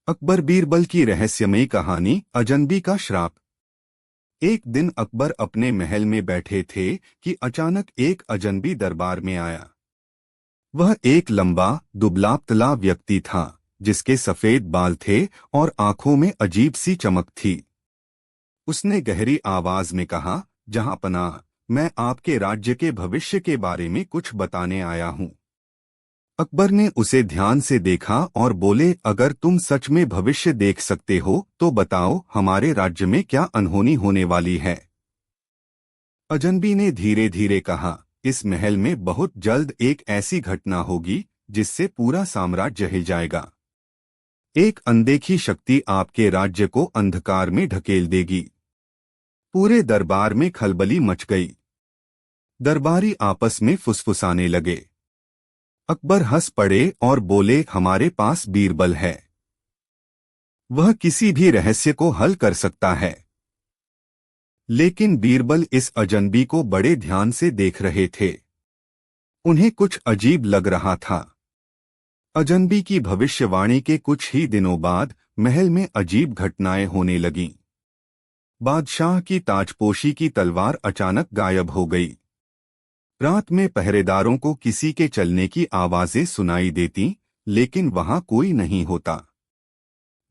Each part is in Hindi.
अकबर बीरबल की रहस्यमयी कहानी अजनबी का श्राप। एक दिन अकबर अपने महल में बैठे थे कि अचानक एक अजनबी दरबार में आया। वह एक लंबा दुबला पतला व्यक्ति था जिसके सफेद बाल थे और आंखों में अजीब सी चमक थी। उसने गहरी आवाज में कहा, जहांपनाह, मैं आपके राज्य के भविष्य के बारे में कुछ बताने आया हूँ। अकबर ने उसे ध्यान से देखा और बोले, अगर तुम सच में भविष्य देख सकते हो तो बताओ हमारे राज्य में क्या अनहोनी होने वाली है। अजनबी ने धीरे धीरे कहा, इस महल में बहुत जल्द एक ऐसी घटना होगी जिससे पूरा साम्राज्य हिल जाएगा। एक अनदेखी शक्ति आपके राज्य को अंधकार में ढकेल देगी। पूरे दरबार में खलबली मच गई। दरबारी आपस में फुसफुसाने लगे। अकबर हंस पड़े और बोले, हमारे पास बीरबल है। वह किसी भी रहस्य को हल कर सकता है। लेकिन बीरबल इस अजनबी को बड़े ध्यान से देख रहे थे। उन्हें कुछ अजीब लग रहा था। अजनबी की भविष्यवाणी के कुछ ही दिनों बाद महल में अजीब घटनाएं होने लगीं। बादशाह की ताजपोशी की तलवार अचानक गायब हो गई। रात में पहरेदारों को किसी के चलने की आवाजें सुनाई देती, लेकिन वहां कोई नहीं होता।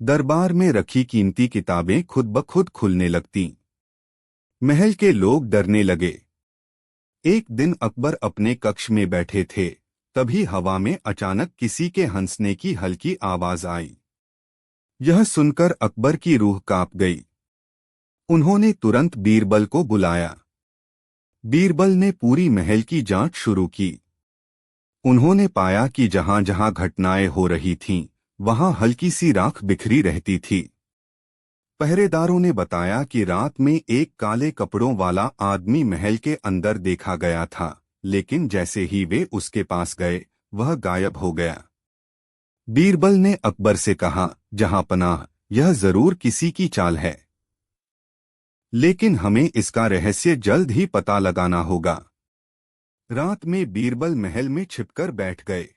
दरबार में रखी कीमती किताबें खुद ब खुद खुलने लगतीं। महल के लोग डरने लगे। एक दिन अकबर अपने कक्ष में बैठे थे, तभी हवा में अचानक किसी के हंसने की हल्की आवाज आई। यह सुनकर अकबर की रूह कांप गई। उन्होंने तुरंत बीरबल को बुलाया। बीरबल ने पूरी महल की जांच शुरू की। उन्होंने पाया कि जहां जहां घटनाएं हो रही थीं, वहां हल्की सी राख बिखरी रहती थी। पहरेदारों ने बताया कि रात में एक काले कपड़ों वाला आदमी महल के अंदर देखा गया था, लेकिन जैसे ही वे उसके पास गए, वह गायब हो गया। बीरबल ने अकबर से कहा, जहांपनाह, यह जरूर किसी की चाल है, लेकिन हमें इसका रहस्य जल्द ही पता लगाना होगा। रात में बीरबल महल में छिपकर बैठ गए।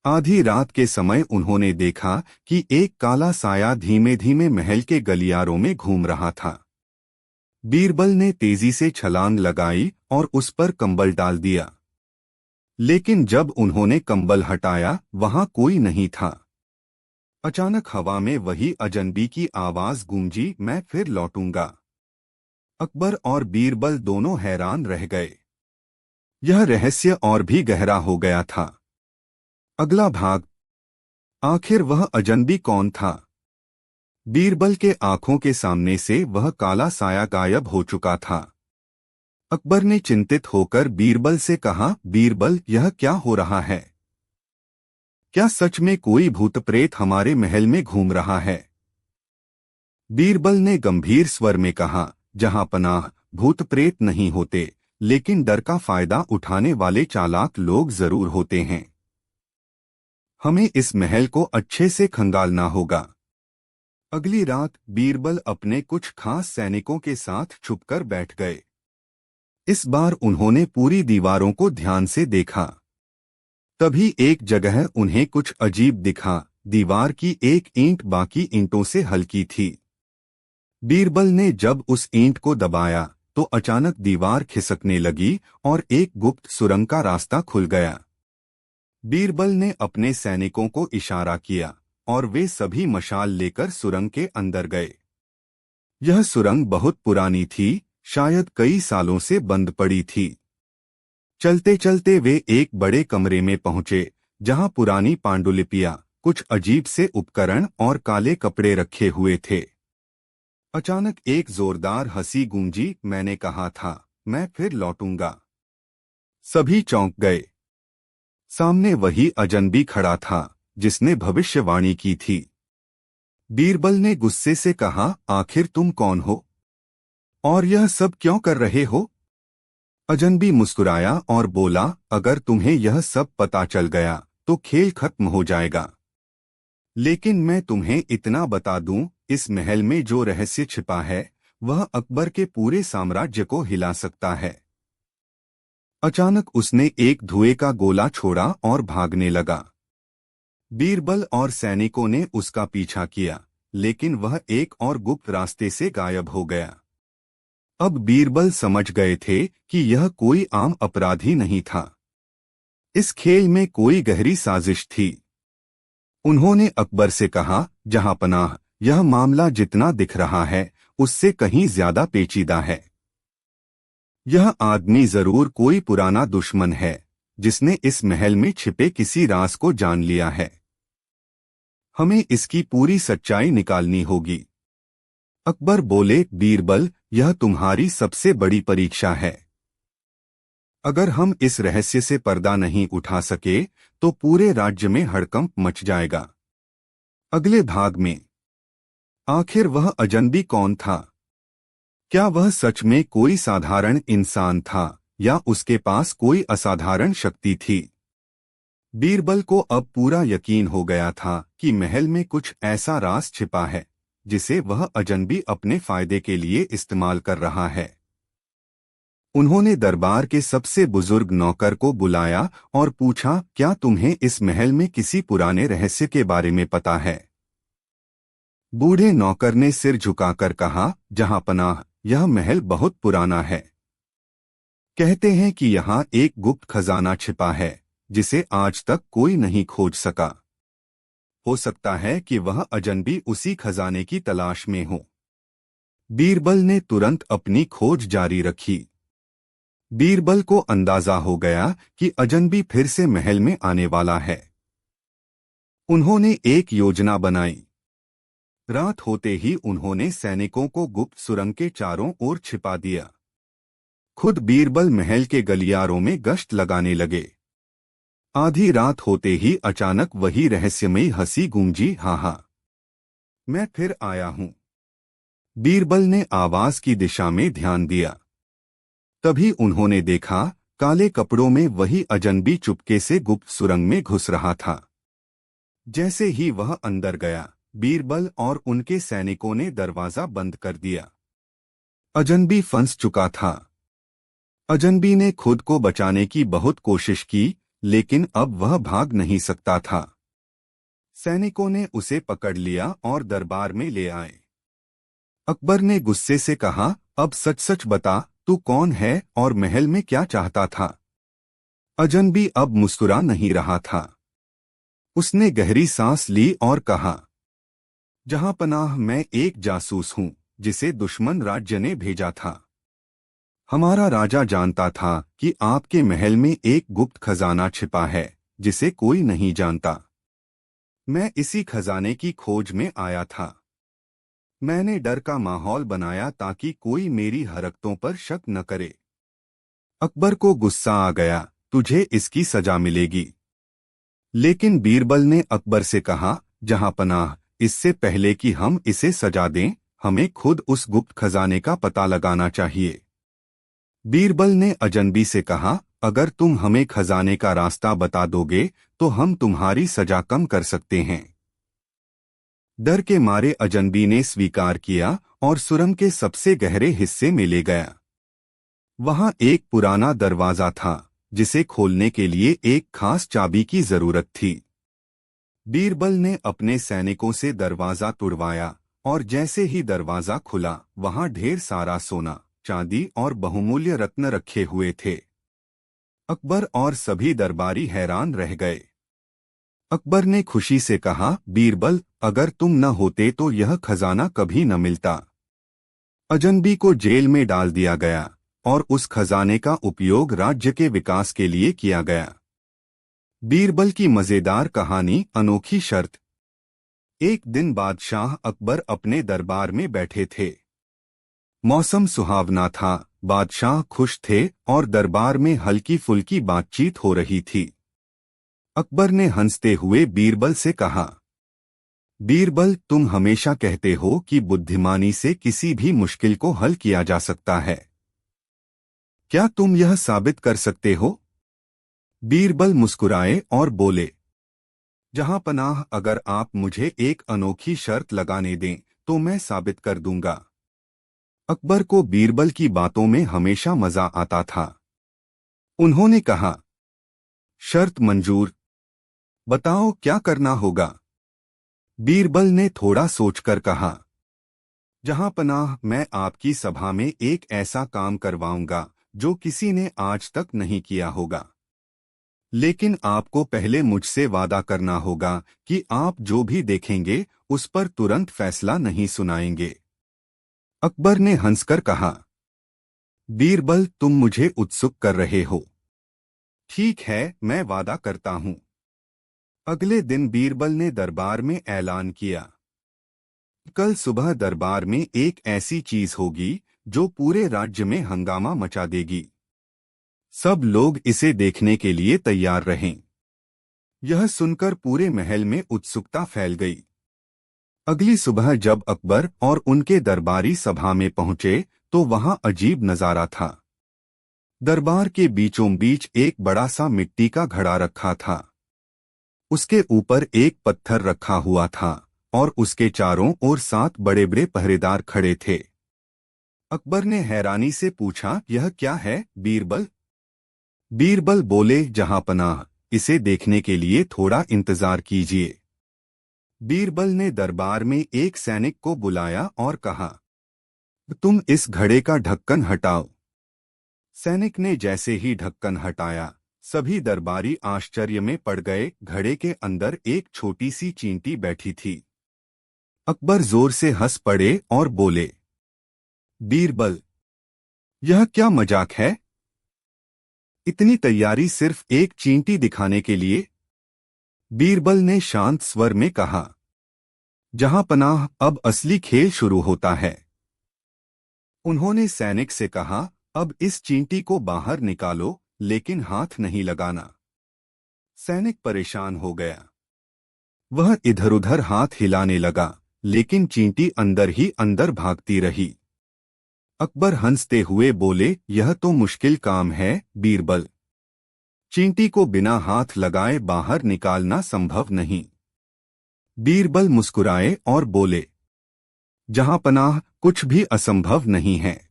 आधी रात के समय उन्होंने देखा कि एक काला साया धीमे धीमे महल के गलियारों में घूम रहा था। बीरबल ने तेजी से छलांग लगाई और उस पर कंबल डाल दिया। लेकिन जब उन्होंने कंबल हटाया, वहां कोई नहीं था। अचानक हवा में वही अजनबी की आवाज गूंजी, मैं फिर लौटूंगा। अकबर और बीरबल दोनों हैरान रह गए। यह रहस्य और भी गहरा हो गया था। अगला भाग। आखिर वह अजनबी कौन था? बीरबल के आंखों के सामने से वह काला साया गायब हो चुका था। अकबर ने चिंतित होकर बीरबल से कहा, बीरबल, यह क्या हो रहा है? क्या सच में कोई भूत प्रेत हमारे महल में घूम रहा है? बीरबल ने गंभीर स्वर में कहा, जहांपनाह, भूत प्रेत नहीं होते, लेकिन डर का फायदा उठाने वाले चालाक लोग जरूर होते हैं। हमें इस महल को अच्छे से खंगालना होगा। अगली रात बीरबल अपने कुछ खास सैनिकों के साथ छुपकर बैठ गए। इस बार उन्होंने पूरी दीवारों को ध्यान से देखा। तभी एक जगह उन्हें कुछ अजीब दिखा। दीवार की एक ईंट बाकी ईंटों से हल्की थी। बीरबल ने जब उस ईंट को दबाया तो अचानक दीवार खिसकने लगी और एक गुप्त सुरंग का रास्ता खुल गया। बीरबल ने अपने सैनिकों को इशारा किया और वे सभी मशाल लेकर सुरंग के अंदर गए। यह सुरंग बहुत पुरानी थी, शायद कई सालों से बंद पड़ी थी। चलते चलते वे एक बड़े कमरे में पहुंचे, जहां पुरानी पांडुलिपियां, कुछ अजीब से उपकरण और काले कपड़े रखे हुए थे। अचानक एक जोरदार हंसी गूंजी, मैंने कहा था, मैं फिर लौटूंगा। सभी चौंक गए। सामने वही अजनबी खड़ा था जिसने भविष्यवाणी की थी। बीरबल ने गुस्से से कहा, आखिर तुम कौन हो और यह सब क्यों कर रहे हो? अजनबी मुस्कुराया और बोला, अगर तुम्हें यह सब पता चल गया तो खेल खत्म हो जाएगा। लेकिन मैं तुम्हें इतना बता दूं, इस महल में जो रहस्य छिपा है वह अकबर के पूरे साम्राज्य को हिला सकता है। अचानक उसने एक धुएं का गोला छोड़ा और भागने लगा। बीरबल और सैनिकों ने उसका पीछा किया, लेकिन वह एक और गुप्त रास्ते से गायब हो गया। अब बीरबल समझ गए थे कि यह कोई आम अपराधी नहीं था। इस खेल में कोई गहरी साजिश थी। उन्होंने अकबर से कहा, जहांपनाह, यह मामला जितना दिख रहा है उससे कहीं ज्यादा पेचीदा है। यह आदमी जरूर कोई पुराना दुश्मन है जिसने इस महल में छिपे किसी राज को जान लिया है। हमें इसकी पूरी सच्चाई निकालनी होगी। अकबर बोले, बीरबल, यह तुम्हारी सबसे बड़ी परीक्षा है। अगर हम इस रहस्य से पर्दा नहीं उठा सके तो पूरे राज्य में हड़कंप मच जाएगा। अगले भाग में आखिर वह अजनबी कौन था? क्या वह सच में कोई साधारण इंसान था या उसके पास कोई असाधारण शक्ति थी? बीरबल को अब पूरा यकीन हो गया था कि महल में कुछ ऐसा राज छिपा है जिसे वह अजनबी अपने फायदे के लिए इस्तेमाल कर रहा है। उन्होंने दरबार के सबसे बुजुर्ग नौकर को बुलाया और पूछा, क्या तुम्हें इस महल में किसी पुराने रहस्य के बारे में पता है? बूढ़े नौकर ने सिर झुकाकर कहा, जहांपनाह, यह महल बहुत पुराना है। कहते हैं कि यहाँ एक गुप्त खजाना छिपा है जिसे आज तक कोई नहीं खोज सका। हो सकता है कि वह अजनबी उसी खजाने की तलाश में हो। बीरबल ने तुरंत अपनी खोज जारी रखी। बीरबल को अंदाजा हो गया कि अजनबी फिर से महल में आने वाला है। उन्होंने एक योजना बनाई। रात होते ही उन्होंने सैनिकों को गुप्त सुरंग के चारों ओर छिपा दिया। खुद बीरबल महल के गलियारों में गश्त लगाने लगे। आधी रात होते ही अचानक वही रहस्यमयी हंसी गूंजी, हा हा, मैं फिर आया हूं। बीरबल ने आवाज की दिशा में ध्यान दिया। तभी उन्होंने देखा, काले कपड़ों में वही अजनबी चुपके से गुप्त सुरंग में घुस रहा था। जैसे ही वह अंदर गया, बीरबल और उनके सैनिकों ने दरवाजा बंद कर दिया। अजनबी फंस चुका था। अजनबी ने खुद को बचाने की बहुत कोशिश की, लेकिन अब वह भाग नहीं सकता था। सैनिकों ने उसे पकड़ लिया और दरबार में ले आए। अकबर ने गुस्से से कहा, अब सच सच बता, तू कौन है और महल में क्या चाहता था? अजनबी अब मुस्कुरा नहीं रहा था। उसने गहरी सांस ली और कहा, जहांपनाह, मैं एक जासूस हूं जिसे दुश्मन राज्य ने भेजा था। हमारा राजा जानता था कि आपके महल में एक गुप्त खजाना छिपा है जिसे कोई नहीं जानता। मैं इसी खजाने की खोज में आया था। मैंने डर का माहौल बनाया ताकि कोई मेरी हरकतों पर शक न करे। अकबर को गुस्सा आ गया, तुझे इसकी सजा मिलेगी। लेकिन बीरबल ने अकबर से कहा, जहांपनाह, इससे पहले कि हम इसे सजा दें, हमें खुद उस गुप्त खजाने का पता लगाना चाहिए। बीरबल ने अजनबी से कहा, अगर तुम हमें खजाने का रास्ता बता दोगे तो हम तुम्हारी सजा कम कर सकते हैं। डर के मारे अजनबी ने स्वीकार किया और सुरंग के सबसे गहरे हिस्से में ले गया। वहां एक पुराना दरवाजा था जिसे खोलने के लिए एक खास चाबी की जरूरत थी। बीरबल ने अपने सैनिकों से दरवाजा तुड़वाया और जैसे ही दरवाजा खुला, वहां ढेर सारा सोना, चांदी और बहुमूल्य रत्न रखे हुए थे। अकबर और सभी दरबारी हैरान रह गए। अकबर ने खुशी से कहा, बीरबल, अगर तुम न होते तो यह खजाना कभी न मिलता। अजनबी को जेल में डाल दिया गया और उस खजाने का उपयोग राज्य के विकास के लिए किया गया। बीरबल की मजेदार कहानी, अनोखी शर्त। एक दिन बादशाह अकबर अपने दरबार में बैठे थे। मौसम सुहावना था, बादशाह खुश थे और दरबार में हल्की फुल्की बातचीत हो रही थी। अकबर ने हंसते हुए बीरबल से कहा, बीरबल, तुम हमेशा कहते हो कि बुद्धिमानी से किसी भी मुश्किल को हल किया जा सकता है। क्या तुम यह साबित कर सकते हो? बीरबल मुस्कुराए और बोले, जहांपनाह, अगर आप मुझे एक अनोखी शर्त लगाने दें तो मैं साबित कर दूंगा। अकबर को बीरबल की बातों में हमेशा मजा आता था। उन्होंने कहा, शर्त मंजूर। बताओ क्या करना होगा। बीरबल ने थोड़ा सोचकर कहा, जहां पनाह, मैं आपकी सभा में एक ऐसा काम करवाऊंगा जो किसी ने आज तक नहीं किया होगा। लेकिन आपको पहले मुझसे वादा करना होगा कि आप जो भी देखेंगे उस पर तुरंत फैसला नहीं सुनाएंगे। अकबर ने हंसकर कहा, बीरबल, तुम मुझे उत्सुक कर रहे हो। ठीक है, मैं वादा करता हूं। अगले दिन बीरबल ने दरबार में ऐलान किया, कल सुबह दरबार में एक ऐसी चीज होगी जो पूरे राज्य में हंगामा मचा देगी। सब लोग इसे देखने के लिए तैयार रहें। यह सुनकर पूरे महल में उत्सुकता फैल गई। अगली सुबह जब अकबर और उनके दरबारी सभा में पहुंचे तो वहां अजीब नजारा था। दरबार के बीचों बीच एक बड़ा सा मिट्टी का घड़ा रखा था। उसके ऊपर एक पत्थर रखा हुआ था और उसके चारों ओर 7 बड़े बड़े पहरेदार खड़े थे। अकबर ने हैरानी से पूछा, यह क्या है बीरबल? बीरबल बोले, जहांपनाह, इसे देखने के लिए थोड़ा इंतजार कीजिए। बीरबल ने दरबार में एक सैनिक को बुलाया और कहा, तुम इस घड़े का ढक्कन हटाओ। सैनिक ने जैसे ही ढक्कन हटाया, सभी दरबारी आश्चर्य में पड़ गए। घड़े के अंदर एक छोटी सी चींटी बैठी थी। अकबर जोर से हंस पड़े और बोले, बीरबल, यह क्या मजाक है? इतनी तैयारी सिर्फ एक चींटी दिखाने के लिए? बीरबल ने शांत स्वर में कहा, जहांपनाह, अब असली खेल शुरू होता है। उन्होंने सैनिक से कहा, अब इस चींटी को बाहर निकालो, लेकिन हाथ नहीं लगाना। सैनिक परेशान हो गया। वह इधर-उधर हाथ हिलाने लगा, लेकिन चींटी अंदर ही अंदर भागती रही। अकबर हंसते हुए बोले, यह तो मुश्किल काम है बीरबल। चींटी को बिना हाथ लगाए बाहर निकालना संभव नहीं। बीरबल मुस्कुराए और बोले, जहांपनाह, कुछ भी असंभव नहीं है।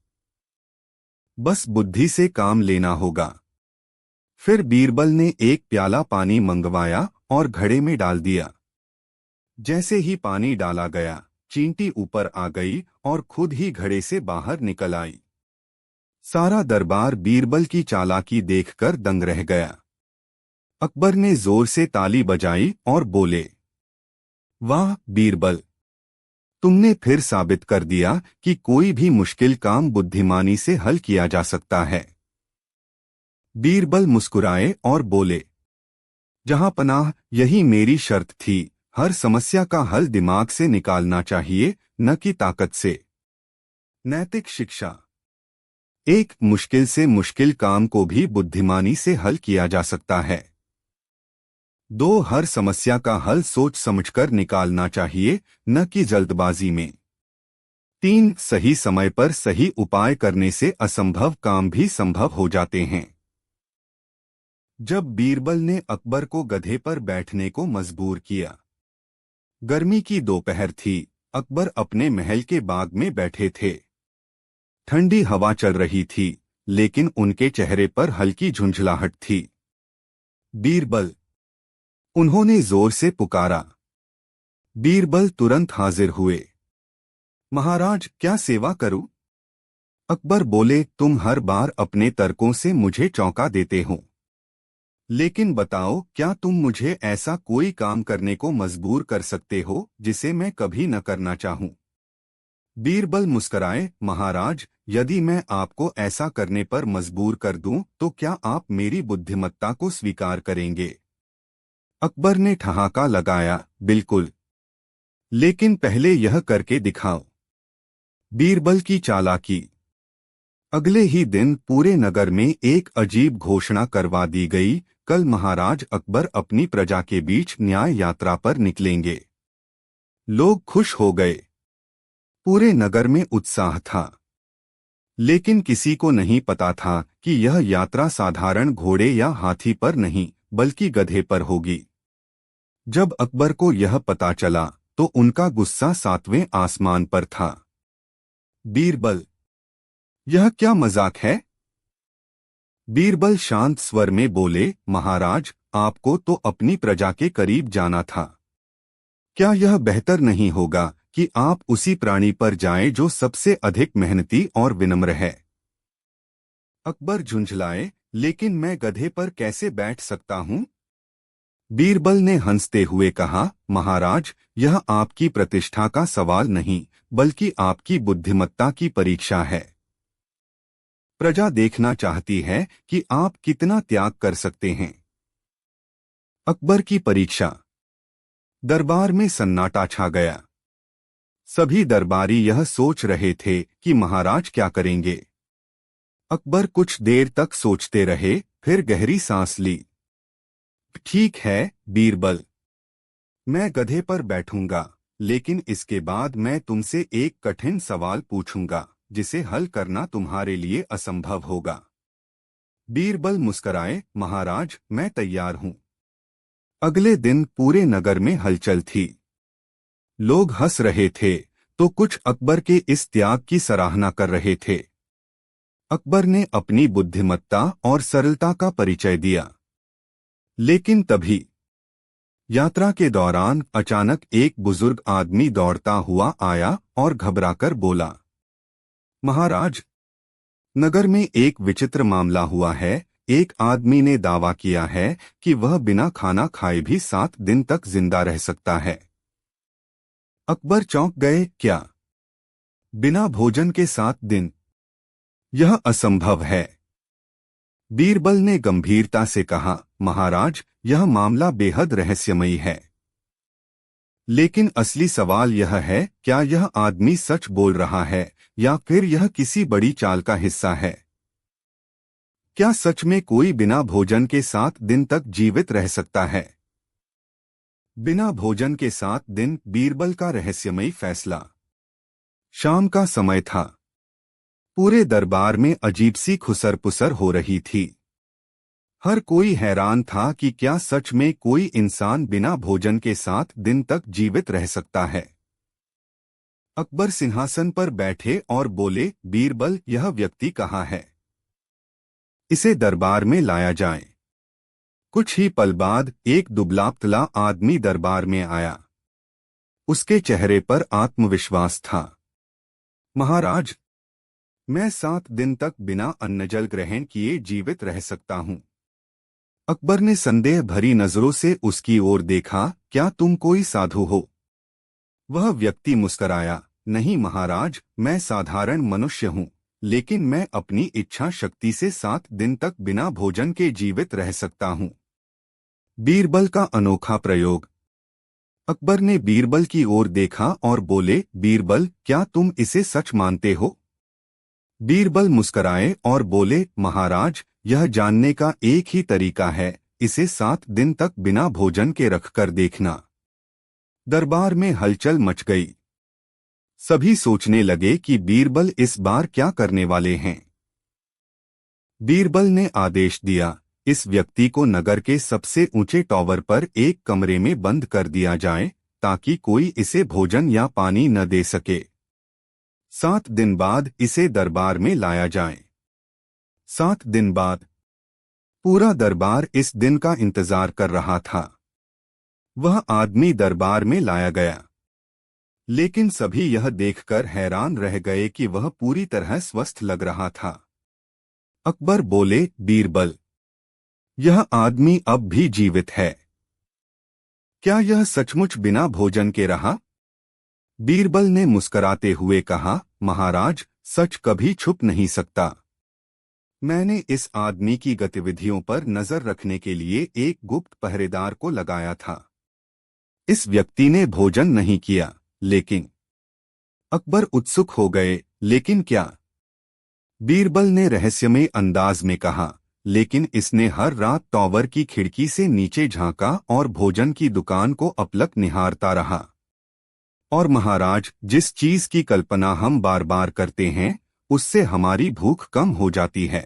बस बुद्धि से काम लेना होगा। फिर बीरबल ने एक प्याला पानी मंगवाया और घड़े में डाल दिया। जैसे ही पानी डाला गया, चींटी ऊपर आ गई और खुद ही घड़े से बाहर निकल आई। सारा दरबार बीरबल की चालाकी देखकर दंग रह गया। अकबर ने जोर से ताली बजाई और बोले, वाह बीरबल, तुमने फिर साबित कर दिया कि कोई भी मुश्किल काम बुद्धिमानी से हल किया जा सकता है। बीरबल मुस्कुराए और बोले, जहांपनाह, यही मेरी शर्त थी। हर समस्या का हल दिमाग से निकालना चाहिए, न कि ताकत से। नैतिक शिक्षा। एक मुश्किल से मुश्किल काम को भी बुद्धिमानी से हल किया जा सकता है। 2, हर समस्या का हल सोच समझकर निकालना चाहिए, न कि जल्दबाजी में। 3, सही समय पर सही उपाय करने से असंभव काम भी संभव हो जाते हैं। जब बीरबल ने अकबर को गधे पर बैठने को मजबूर किया। गर्मी की दोपहर थी। अकबर अपने महल के बाग में बैठे थे। ठंडी हवा चल रही थी, लेकिन उनके चेहरे पर हल्की झुंझलाहट थी। बीरबल, उन्होंने जोर से पुकारा। बीरबल तुरंत हाजिर हुए। महाराज, क्या सेवा करूं? अकबर बोले, तुम हर बार अपने तर्कों से मुझे चौंका देते हो। लेकिन बताओ, क्या तुम मुझे ऐसा कोई काम करने को मजबूर कर सकते हो जिसे मैं कभी न करना चाहूं? बीरबल मुस्कराए, महाराज, यदि मैं आपको ऐसा करने पर मजबूर कर दूं तो क्या आप मेरी बुद्धिमत्ता को स्वीकार करेंगे? अकबर ने ठहाका लगाया, बिल्कुल। लेकिन पहले यह करके दिखाओ। बीरबल की चालाकी। अगले ही दिन पूरे नगर में एक अजीब घोषणा करवा दी गई, कल महाराज अकबर अपनी प्रजा के बीच न्याय यात्रा पर निकलेंगे। लोग खुश हो गए। पूरे नगर में उत्साह था। लेकिन किसी को नहीं पता था कि यह यात्रा साधारण घोड़े या हाथी पर नहीं, बल्कि गधे पर होगी। जब अकबर को यह पता चला तो उनका गुस्सा 7वें आसमान पर था। बीरबल, यह क्या मजाक है? बीरबल शांत स्वर में बोले, महाराज, आपको तो अपनी प्रजा के करीब जाना था। क्या यह बेहतर नहीं होगा कि आप उसी प्राणी पर जाएं जो सबसे अधिक मेहनती और विनम्र है? अकबर झुंझलाए, लेकिन मैं गधे पर कैसे बैठ सकता हूँ? बीरबल ने हंसते हुए कहा, महाराज, यह आपकी प्रतिष्ठा का सवाल नहीं, बल्कि आपकी बुद्धिमत्ता की परीक्षा है। प्रजा देखना चाहती है कि आप कितना त्याग कर सकते हैं। अकबर की परीक्षा। दरबार में सन्नाटा छा गया। सभी दरबारी यह सोच रहे थे कि महाराज क्या करेंगे। अकबर कुछ देर तक सोचते रहे, फिर गहरी सांस ली। ठीक है, बीरबल, मैं गधे पर बैठूंगा, लेकिन इसके बाद मैं तुमसे एक कठिन सवाल पूछूंगा, जिसे हल करना तुम्हारे लिए असंभव होगा। बीरबल मुस्कराए, महाराज, मैं तैयार हूं। अगले दिन पूरे नगर में हलचल थी। लोग हंस रहे थे, तो कुछ अकबर के इस त्याग की सराहना कर रहे थे। अकबर ने अपनी बुद्धिमत्ता और सरलता का परिचय दिया। लेकिन तभी यात्रा के दौरान अचानक एक बुजुर्ग आदमी दौड़ता हुआ आया और घबराकर बोला, महाराज, नगर में एक विचित्र मामला हुआ है। एक आदमी ने दावा किया है कि वह बिना खाना खाए भी 7 दिन तक जिंदा रह सकता है। अकबर चौंक गए, क्या? बिना भोजन के 7 दिन? यह असंभव है। बीरबल ने गंभीरता से कहा, महाराज, यह मामला बेहद रहस्यमयी है। लेकिन असली सवाल यह है, क्या यह आदमी सच बोल रहा है या फिर यह किसी बड़ी चाल का हिस्सा है? क्या सच में कोई बिना भोजन के 7 दिन तक जीवित रह सकता है? बिना भोजन के 7 दिन, बीरबल का रहस्यमयी फैसला। शाम का समय था। पूरे दरबार में अजीब सी खुसर-पुसर हो रही थी। हर कोई हैरान था कि क्या सच में कोई इंसान बिना भोजन के 7 दिन तक जीवित रह सकता है। अकबर सिंहासन पर बैठे और बोले, बीरबल, यह व्यक्ति कहाँ है? इसे दरबार में लाया जाए। कुछ ही पल बाद एक दुबला-पतला आदमी दरबार में आया। उसके चेहरे पर आत्मविश्वास था। महाराज, मैं 7 दिन तक बिना अन्न जल ग्रहण किए जीवित रह सकता हूँ। अकबर ने संदेह भरी नजरों से उसकी ओर देखा, क्या तुम कोई साधु हो? वह व्यक्ति मुस्कराया, नहीं महाराज, मैं साधारण मनुष्य हूँ, लेकिन मैं अपनी इच्छा शक्ति से 7 दिन तक बिना भोजन के जीवित रह सकता हूँ। बीरबल का अनोखा प्रयोग। अकबर ने बीरबल की ओर देखा और बोले, बीरबल, क्या तुम इसे सच मानते हो? बीरबल मुस्कराए और बोले, महाराज, यह जानने का एक ही तरीका है, इसे 7 दिन तक बिना भोजन के रखकर देखना। दरबार में हलचल मच गई। सभी सोचने लगे कि बीरबल इस बार क्या करने वाले हैं। बीरबल ने आदेश दिया, इस व्यक्ति को नगर के सबसे ऊंचे टावर पर एक कमरे में बंद कर दिया जाए, ताकि कोई इसे भोजन या पानी न दे सके। 7 दिन बाद इसे दरबार में लाया जाए। 7 दिन बाद पूरा दरबार इस दिन का इंतजार कर रहा था। वह आदमी दरबार में लाया गया, लेकिन सभी यह देखकर हैरान रह गए कि वह पूरी तरह स्वस्थ लग रहा था। अकबर बोले, बीरबल, यह आदमी अब भी जीवित है। क्या यह सचमुच बिना भोजन के रहा? बीरबल ने मुस्कराते हुए कहा, महाराज, सच कभी छुप नहीं सकता। मैंने इस आदमी की गतिविधियों पर नजर रखने के लिए एक गुप्त पहरेदार को लगाया था। इस व्यक्ति ने भोजन नहीं किया, लेकिन अकबर उत्सुक हो गए, लेकिन क्या? बीरबल ने रहस्यमय अंदाज में कहा, लेकिन इसने हर रात टावर की खिड़की से नीचे झांका और भोजन की दुकान को अपलक निहारता रहा। और महाराज, जिस चीज की कल्पना हम बार बार करते हैं, उससे हमारी भूख कम हो जाती है।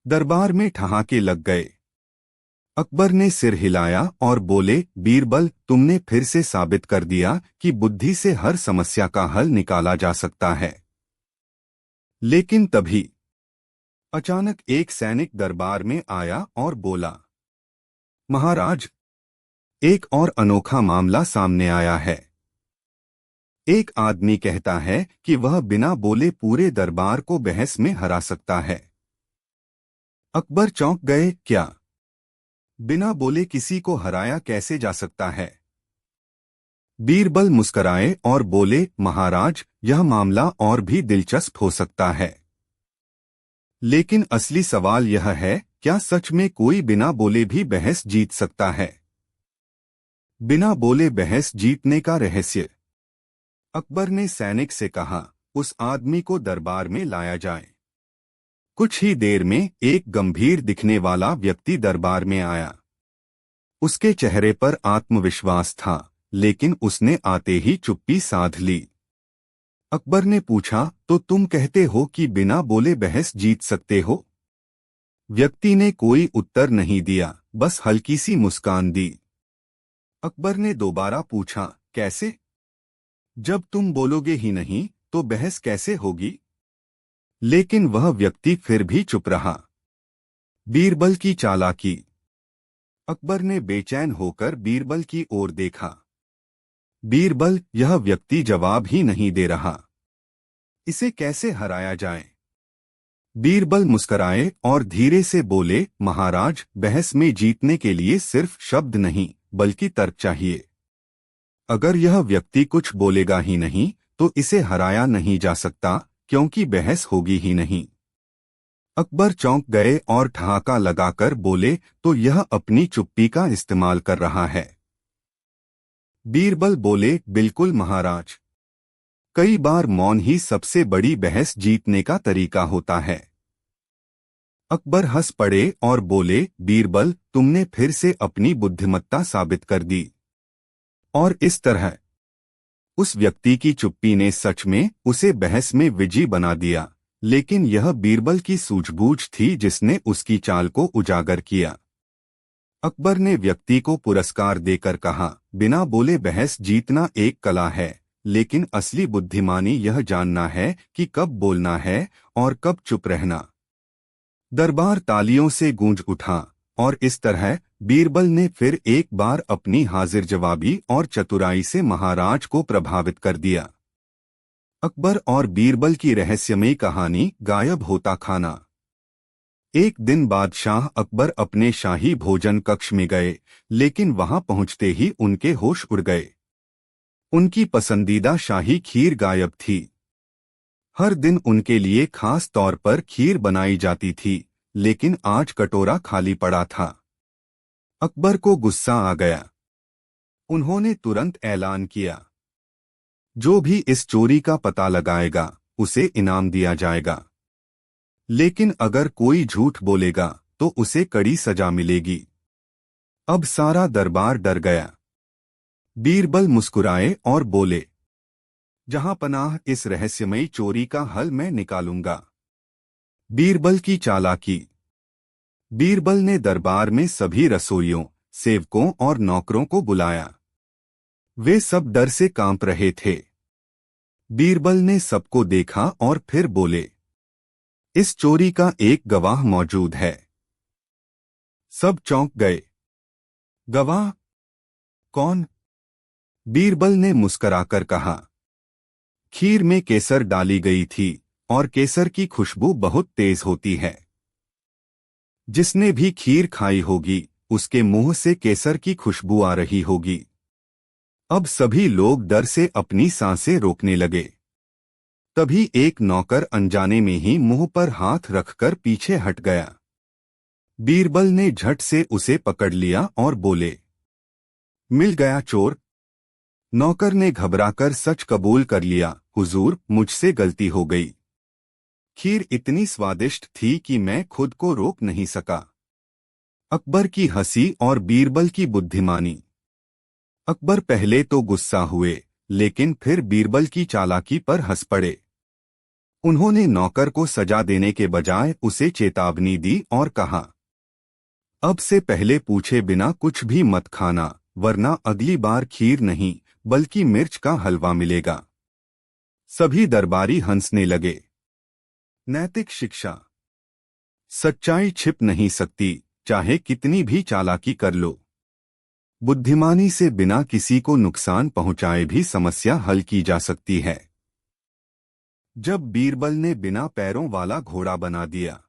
दरबार में ठहाके लग गए। अकबर ने सिर हिलाया और बोले, बीरबल, तुमने फिर से साबित कर दिया कि बुद्धि से हर समस्या का हल निकाला जा सकता है। लेकिन तभी अचानक एक सैनिक दरबार में आया और बोला, महाराज, एक और अनोखा मामला सामने आया है। एक आदमी कहता है कि वह बिना बोले पूरे दरबार को बहस में हरा सकता है। अकबर चौंक गए। क्या? बिना बोले किसी को हराया कैसे जा सकता है? बीरबल मुस्कराए और बोले, महाराज, यह मामला और भी दिलचस्प हो सकता है। लेकिन असली सवाल यह है, क्या सच में कोई बिना बोले भी बहस जीत सकता है? बिना बोले बहस जीतने का रहस्य। अकबर ने सैनिक से कहा, उस आदमी को दरबार में लाया जाए। कुछ ही देर में एक गंभीर दिखने वाला व्यक्ति दरबार में आया। उसके चेहरे पर आत्मविश्वास था, लेकिन उसने आते ही चुप्पी साध ली। अकबर ने पूछा, तो तुम कहते हो कि बिना बोले बहस जीत सकते हो? व्यक्ति ने कोई उत्तर नहीं दिया, बस हल्की सी मुस्कान दी। अकबर ने दोबारा पूछा, कैसे? जब तुम बोलोगे ही नहीं तो बहस कैसे होगी? लेकिन वह व्यक्ति फिर भी चुप रहा। बीरबल की चालाकी। अकबर ने बेचैन होकर बीरबल की ओर देखा। बीरबल, यह व्यक्ति जवाब ही नहीं दे रहा। इसे कैसे हराया जाए? बीरबल मुस्कराए और धीरे से बोले, महाराज, बहस में जीतने के लिए सिर्फ शब्द नहीं बल्कि तर्क चाहिए। अगर यह व्यक्ति कुछ बोलेगा ही नहीं तो इसे हराया नहीं जा सकता, क्योंकि बहस होगी ही नहीं। अकबर चौंक गए और ठहाका लगाकर बोले, तो यह अपनी चुप्पी का इस्तेमाल कर रहा है। बीरबल बोले, बिल्कुल महाराज। कई बार मौन ही सबसे बड़ी बहस जीतने का तरीका होता है। अकबर हंस पड़े और बोले, बीरबल, तुमने फिर से अपनी बुद्धिमत्ता साबित कर दी। और इस तरह उस व्यक्ति की चुप्पी ने सच में उसे बहस में विजयी बना दिया, लेकिन यह बीरबल की सूझबूझ थी जिसने उसकी चाल को उजागर किया। अकबर ने व्यक्ति को पुरस्कार देकर कहा, बिना बोले बहस जीतना एक कला है, लेकिन असली बुद्धिमानी यह जानना है कि कब बोलना है और कब चुप रहना। दरबार तालियों से गूंज उठा और इस तरह बीरबल ने फिर एक बार अपनी हाजिर जवाबी और चतुराई से महाराज को प्रभावित कर दिया। अकबर और बीरबल की रहस्यमयी कहानी, गायब होता खाना। एक दिन बादशाह अकबर अपने शाही भोजन कक्ष में गए, लेकिन वहां पहुंचते ही उनके होश उड़ गए। उनकी पसंदीदा शाही खीर गायब थी। हर दिन उनके लिए खास तौर पर खीर बनाई जाती थी, लेकिन आज कटोरा खाली पड़ा था। अकबर को गुस्सा आ गया। उन्होंने तुरंत ऐलान किया, जो भी इस चोरी का पता लगाएगा उसे इनाम दिया जाएगा, लेकिन अगर कोई झूठ बोलेगा तो उसे कड़ी सजा मिलेगी। अब सारा दरबार डर गया। बीरबल मुस्कुराए और बोले, जहां पनाह, इस रहस्यमयी चोरी का हल मैं निकालूंगा। बीरबल की चालाकी। बीरबल ने दरबार में सभी रसोइयों, सेवकों और नौकरों को बुलाया। वे सब डर से कांप रहे थे। बीरबल ने सबको देखा और फिर बोले, इस चोरी का एक गवाह मौजूद है। सब चौंक गए। गवाह? कौन? बीरबल ने मुस्कराकर कहा, खीर में केसर डाली गई थी और केसर की खुशबू बहुत तेज होती है। जिसने भी खीर खाई होगी उसके मुंह से केसर की खुशबू आ रही होगी। अब सभी लोग डर से अपनी सांसें रोकने लगे। तभी एक नौकर अनजाने में ही मुंह पर हाथ रखकर पीछे हट गया। बीरबल ने झट से उसे पकड़ लिया और बोले, मिल गया चोर। नौकर ने घबराकर सच कबूल कर लिया, हुजूर, मुझसे गलती हो गई। खीर इतनी स्वादिष्ट थी कि मैं खुद को रोक नहीं सका। अकबर की हंसी और बीरबल की बुद्धिमानी। अकबर पहले तो गुस्सा हुए, लेकिन फिर बीरबल की चालाकी पर हंस पड़े। उन्होंने नौकर को सजा देने के बजाय उसे चेतावनी दी और कहा, अब से पहले पूछे बिना कुछ भी मत खाना, वरना अगली बार खीर नहीं बल्कि मिर्च का हलवा मिलेगा। सभी दरबारी हंसने लगे। नैतिक शिक्षा। सच्चाई छिप नहीं सकती, चाहे कितनी भी चालाकी कर लो। बुद्धिमानी से बिना किसी को नुकसान पहुंचाए भी समस्या हल की जा सकती है। जब बीरबल ने बिना पैरों वाला घोड़ा बना दिया,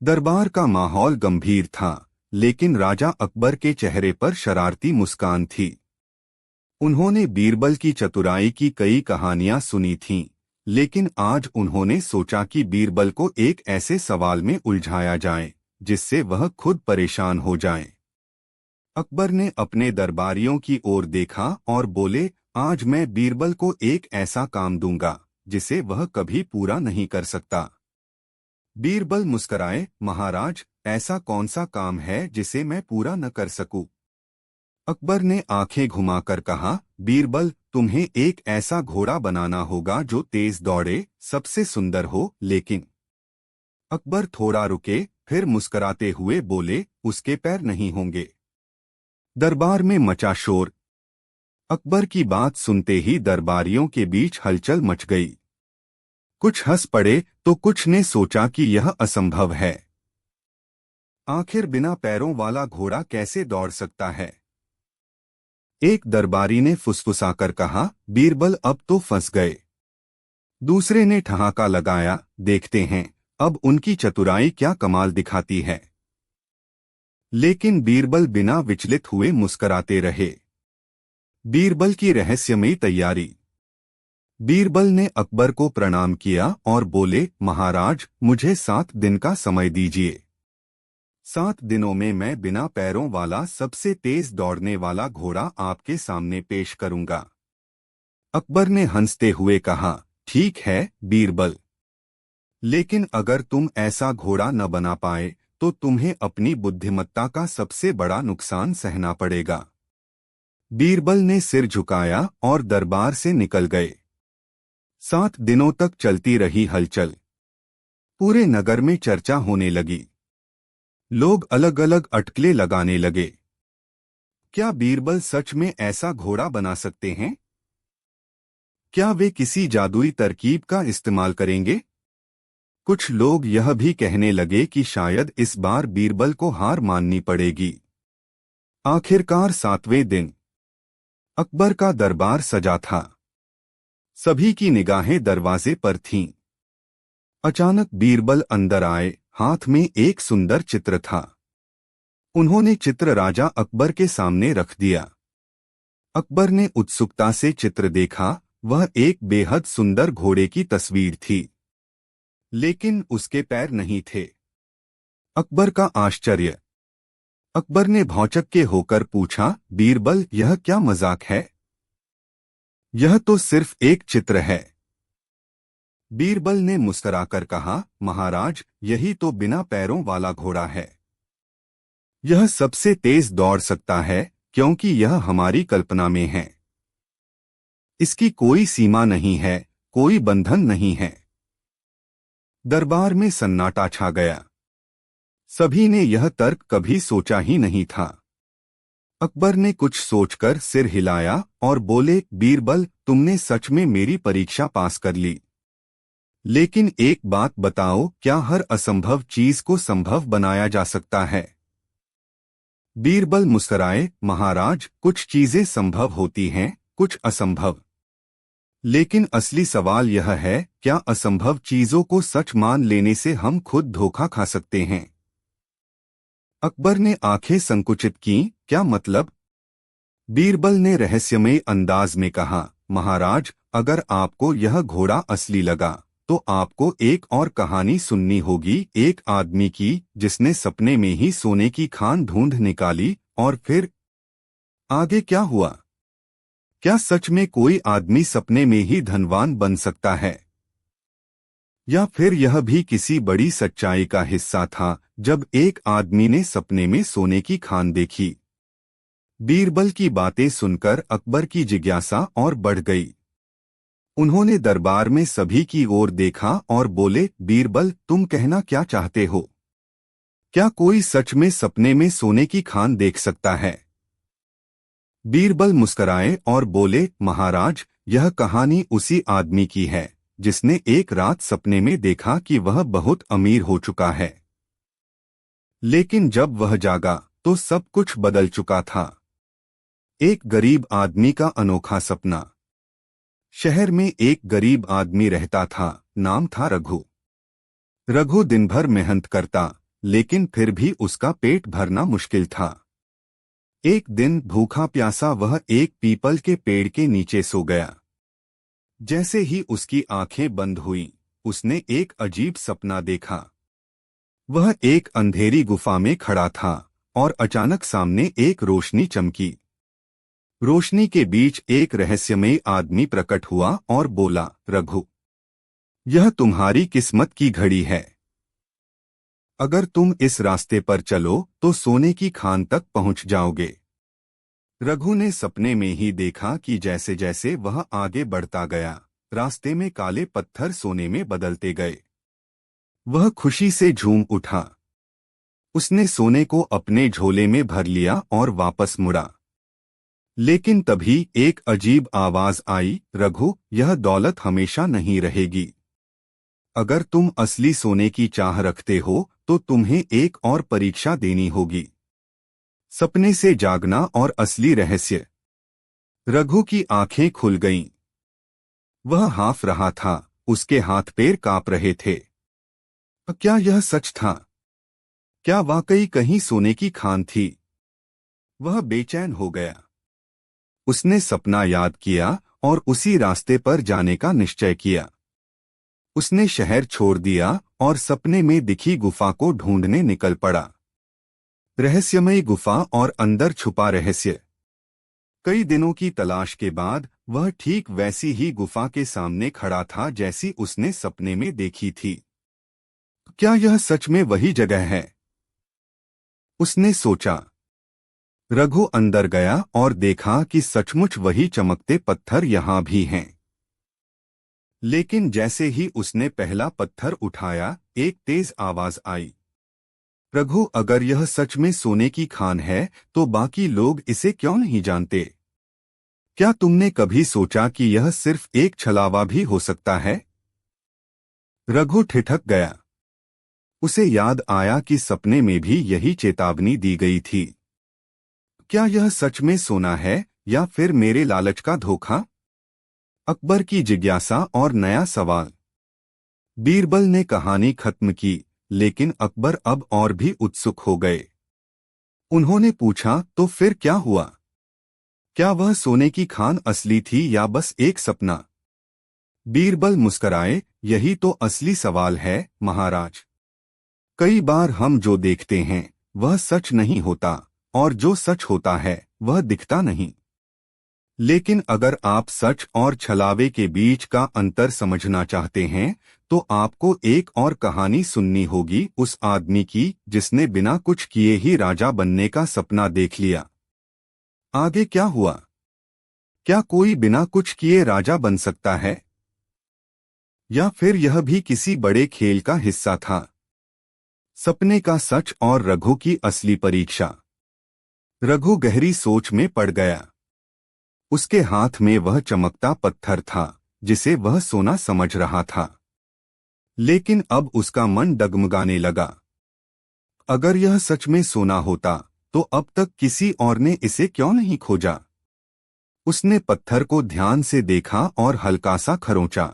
दरबार का माहौल गंभीर था, लेकिन राजा अकबर के चेहरे पर शरारती मुस्कान थी। उन्होंने बीरबल की चतुराई की कई कहानियां सुनी थीं, लेकिन आज उन्होंने सोचा कि बीरबल को एक ऐसे सवाल में उलझाया जाए जिससे वह खुद परेशान हो जाए। अकबर ने अपने दरबारियों की ओर देखा और बोले, आज मैं बीरबल को एक ऐसा काम दूंगा जिसे वह कभी पूरा नहीं कर सकता। बीरबल मुस्कराए, महाराज, ऐसा कौन सा काम है जिसे मैं पूरा न कर सकूं? अकबर ने आंखें घुमाकर कहा, बीरबल, तुम्हें एक ऐसा घोड़ा बनाना होगा जो तेज दौड़े, सबसे सुंदर हो, लेकिन। अकबर थोड़ा रुके, फिर मुस्कराते हुए बोले, उसके पैर नहीं होंगे। दरबार में मचा शोर। अकबर की बात सुनते ही दरबारियों के बीच हलचल मच गई। कुछ हंस पड़े तो कुछ ने सोचा कि यह असंभव है। आखिर बिना पैरों वाला घोड़ा कैसे दौड़ सकता है? एक दरबारी ने फुसफुसाकर कहा, बीरबल अब तो फंस गए। दूसरे ने ठहाका लगाया, देखते हैं अब उनकी चतुराई क्या कमाल दिखाती है। लेकिन बीरबल बिना विचलित हुए मुस्कराते रहे। बीरबल की रहस्यमयी तैयारी। बीरबल ने अकबर को प्रणाम किया और बोले, महाराज, मुझे 7 दिन का समय दीजिए। 7 दिनों में मैं बिना पैरों वाला सबसे तेज दौड़ने वाला घोड़ा आपके सामने पेश करूंगा। अकबर ने हंसते हुए कहा, ठीक है बीरबल, लेकिन अगर तुम ऐसा घोड़ा न बना पाए तो तुम्हें अपनी बुद्धिमत्ता का सबसे बड़ा नुकसान सहना पड़ेगा। बीरबल ने सिर झुकाया और दरबार से निकल गए। 7 दिनों तक चलती रही हलचल। पूरे नगर में चर्चा होने लगी। लोग अलग अलग अटकलें लगाने लगे। क्या बीरबल सच में ऐसा घोड़ा बना सकते हैं? क्या वे किसी जादुई तरकीब का इस्तेमाल करेंगे? कुछ लोग यह भी कहने लगे कि शायद इस बार बीरबल को हार माननी पड़ेगी। आखिरकार 7वें दिन अकबर का दरबार सजा था। सभी की निगाहें दरवाजे पर थीं। अचानक बीरबल अंदर आए, हाथ में एक सुंदर चित्र था। उन्होंने चित्र राजा अकबर के सामने रख दिया। अकबर ने उत्सुकता से चित्र देखा। वह एक बेहद सुंदर घोड़े की तस्वीर थी, लेकिन उसके पैर नहीं थे। अकबर का आश्चर्य। अकबर ने भौचक्के होकर पूछा, बीरबल, यह क्या मजाक है? यह तो सिर्फ एक चित्र है। बीरबल ने मुस्कुराकर कहा, महाराज, यही तो बिना पैरों वाला घोड़ा है। यह सबसे तेज दौड़ सकता है क्योंकि यह हमारी कल्पना में है। इसकी कोई सीमा नहीं है, कोई बंधन नहीं है। दरबार में सन्नाटा छा गया। सभी ने यह तर्क कभी सोचा ही नहीं था। अकबर ने कुछ सोचकर सिर हिलाया और बोले, बीरबल, तुमने सच में मेरी परीक्षा पास कर ली। लेकिन एक बात बताओ, क्या हर असंभव चीज को संभव बनाया जा सकता है? बीरबल मुस्कुराए, महाराज, कुछ चीजें संभव होती हैं, कुछ असंभव। लेकिन असली सवाल यह है, क्या असंभव चीजों को सच मान लेने से हम खुद धोखा खा सकते हैं? अकबर ने आंखें संकुचित कीं, क्या मतलब? बीरबल ने रहस्यमय अंदाज में कहा, महाराज, अगर आपको यह घोड़ा असली लगा तो आपको एक और कहानी सुननी होगी, एक आदमी की जिसने सपने में ही सोने की खान ढूंढ निकाली। और फिर आगे क्या हुआ? क्या सच में कोई आदमी सपने में ही धनवान बन सकता है? या फिर यह भी किसी बड़ी सच्चाई का हिस्सा था जब एक आदमी ने सपने में सोने की खान देखी? बीरबल की बातें सुनकर अकबर की जिज्ञासा और बढ़ गई। उन्होंने दरबार में सभी की ओर देखा और बोले, बीरबल, तुम कहना क्या चाहते हो? क्या कोई सच में सपने में सोने की खान देख सकता है? बीरबल मुस्कुराए और बोले, महाराज, यह कहानी उसी आदमी की है जिसने एक रात सपने में देखा कि वह बहुत अमीर हो चुका है। लेकिन जब वह जागा तो सब कुछ बदल चुका था। एक गरीब आदमी का अनोखा सपना। शहर में एक गरीब आदमी रहता था, नाम था रघु। रघु दिन भर मेहनत करता, लेकिन फिर भी उसका पेट भरना मुश्किल था। एक दिन भूखा प्यासा वह एक पीपल के पेड़ के नीचे सो गया। जैसे ही उसकी आंखें बंद हुईं, उसने एक अजीब सपना देखा। वह एक अंधेरी गुफा में खड़ा था और अचानक सामने एक रोशनी चमकी। रोशनी के बीच एक रहस्यमय आदमी प्रकट हुआ और बोला, रघु, यह तुम्हारी किस्मत की घड़ी है। अगर तुम इस रास्ते पर चलो तो सोने की खान तक पहुंच जाओगे। रघु ने सपने में ही देखा कि जैसे जैसे वह आगे बढ़ता गया, रास्ते में काले पत्थर सोने में बदलते गए। वह खुशी से झूम उठा। उसने सोने को अपने झोले में भर लिया और वापस मुड़ा। लेकिन तभी एक अजीब आवाज आई, रघु, यह दौलत हमेशा नहीं रहेगी। अगर तुम असली सोने की चाह रखते हो तो तुम्हें एक और परीक्षा देनी होगी। सपने से जागना और असली रहस्य। रघु की आंखें खुल गईं। वह हाफ रहा था, उसके हाथ पैर कांप रहे थे। क्या यह सच था? क्या वाकई कहीं सोने की खान थी? वह बेचैन हो गया। उसने सपना याद किया और उसी रास्ते पर जाने का निश्चय किया। उसने शहर छोड़ दिया और सपने में दिखी गुफा को ढूंढने निकल पड़ा। रहस्यमयी गुफा और अंदर छुपा रहस्य। कई दिनों की तलाश के बाद वह ठीक वैसी ही गुफा के सामने खड़ा था जैसी उसने सपने में देखी थी। क्या यह सच में वही जगह है? उसने सोचा। रघु अंदर गया और देखा कि सचमुच वही चमकते पत्थर यहाँ भी हैं। लेकिन जैसे ही उसने पहला पत्थर उठाया, एक तेज आवाज आई, रघु, अगर यह सच में सोने की खान है तो बाकी लोग इसे क्यों नहीं जानते? क्या तुमने कभी सोचा कि यह सिर्फ एक छलावा भी हो सकता है? रघु ठिठक गया। उसे याद आया कि सपने में भी यही चेतावनी दी गई थी। क्या यह सच में सोना है या फिर मेरे लालच का धोखा? अकबर की जिज्ञासा और नया सवाल। बीरबल ने कहानी खत्म की, लेकिन अकबर अब और भी उत्सुक हो गए। उन्होंने पूछा, तो फिर क्या हुआ? क्या वह सोने की खान असली थी या बस एक सपना? बीरबल मुस्कराए, यही तो असली सवाल है, महाराज। कई बार हम जो देखते हैं वह सच नहीं होता, और जो सच होता है वह दिखता नहीं। लेकिन अगर आप सच और छलावे के बीच का अंतर समझना चाहते हैं तो आपको एक और कहानी सुननी होगी, उस आदमी की जिसने बिना कुछ किए ही राजा बनने का सपना देख लिया। आगे क्या हुआ? क्या कोई बिना कुछ किए राजा बन सकता है? या फिर यह भी किसी बड़े खेल का हिस्सा था? सपने का सच और रघु की असली परीक्षा। रघु गहरी सोच में पड़ गया। उसके हाथ में वह चमकता पत्थर था जिसे वह सोना समझ रहा था। लेकिन अब उसका मन डगमगाने लगा। अगर यह सच में सोना होता तो अब तक किसी और ने इसे क्यों नहीं खोजा? उसने पत्थर को ध्यान से देखा और हल्का सा खरोंचा।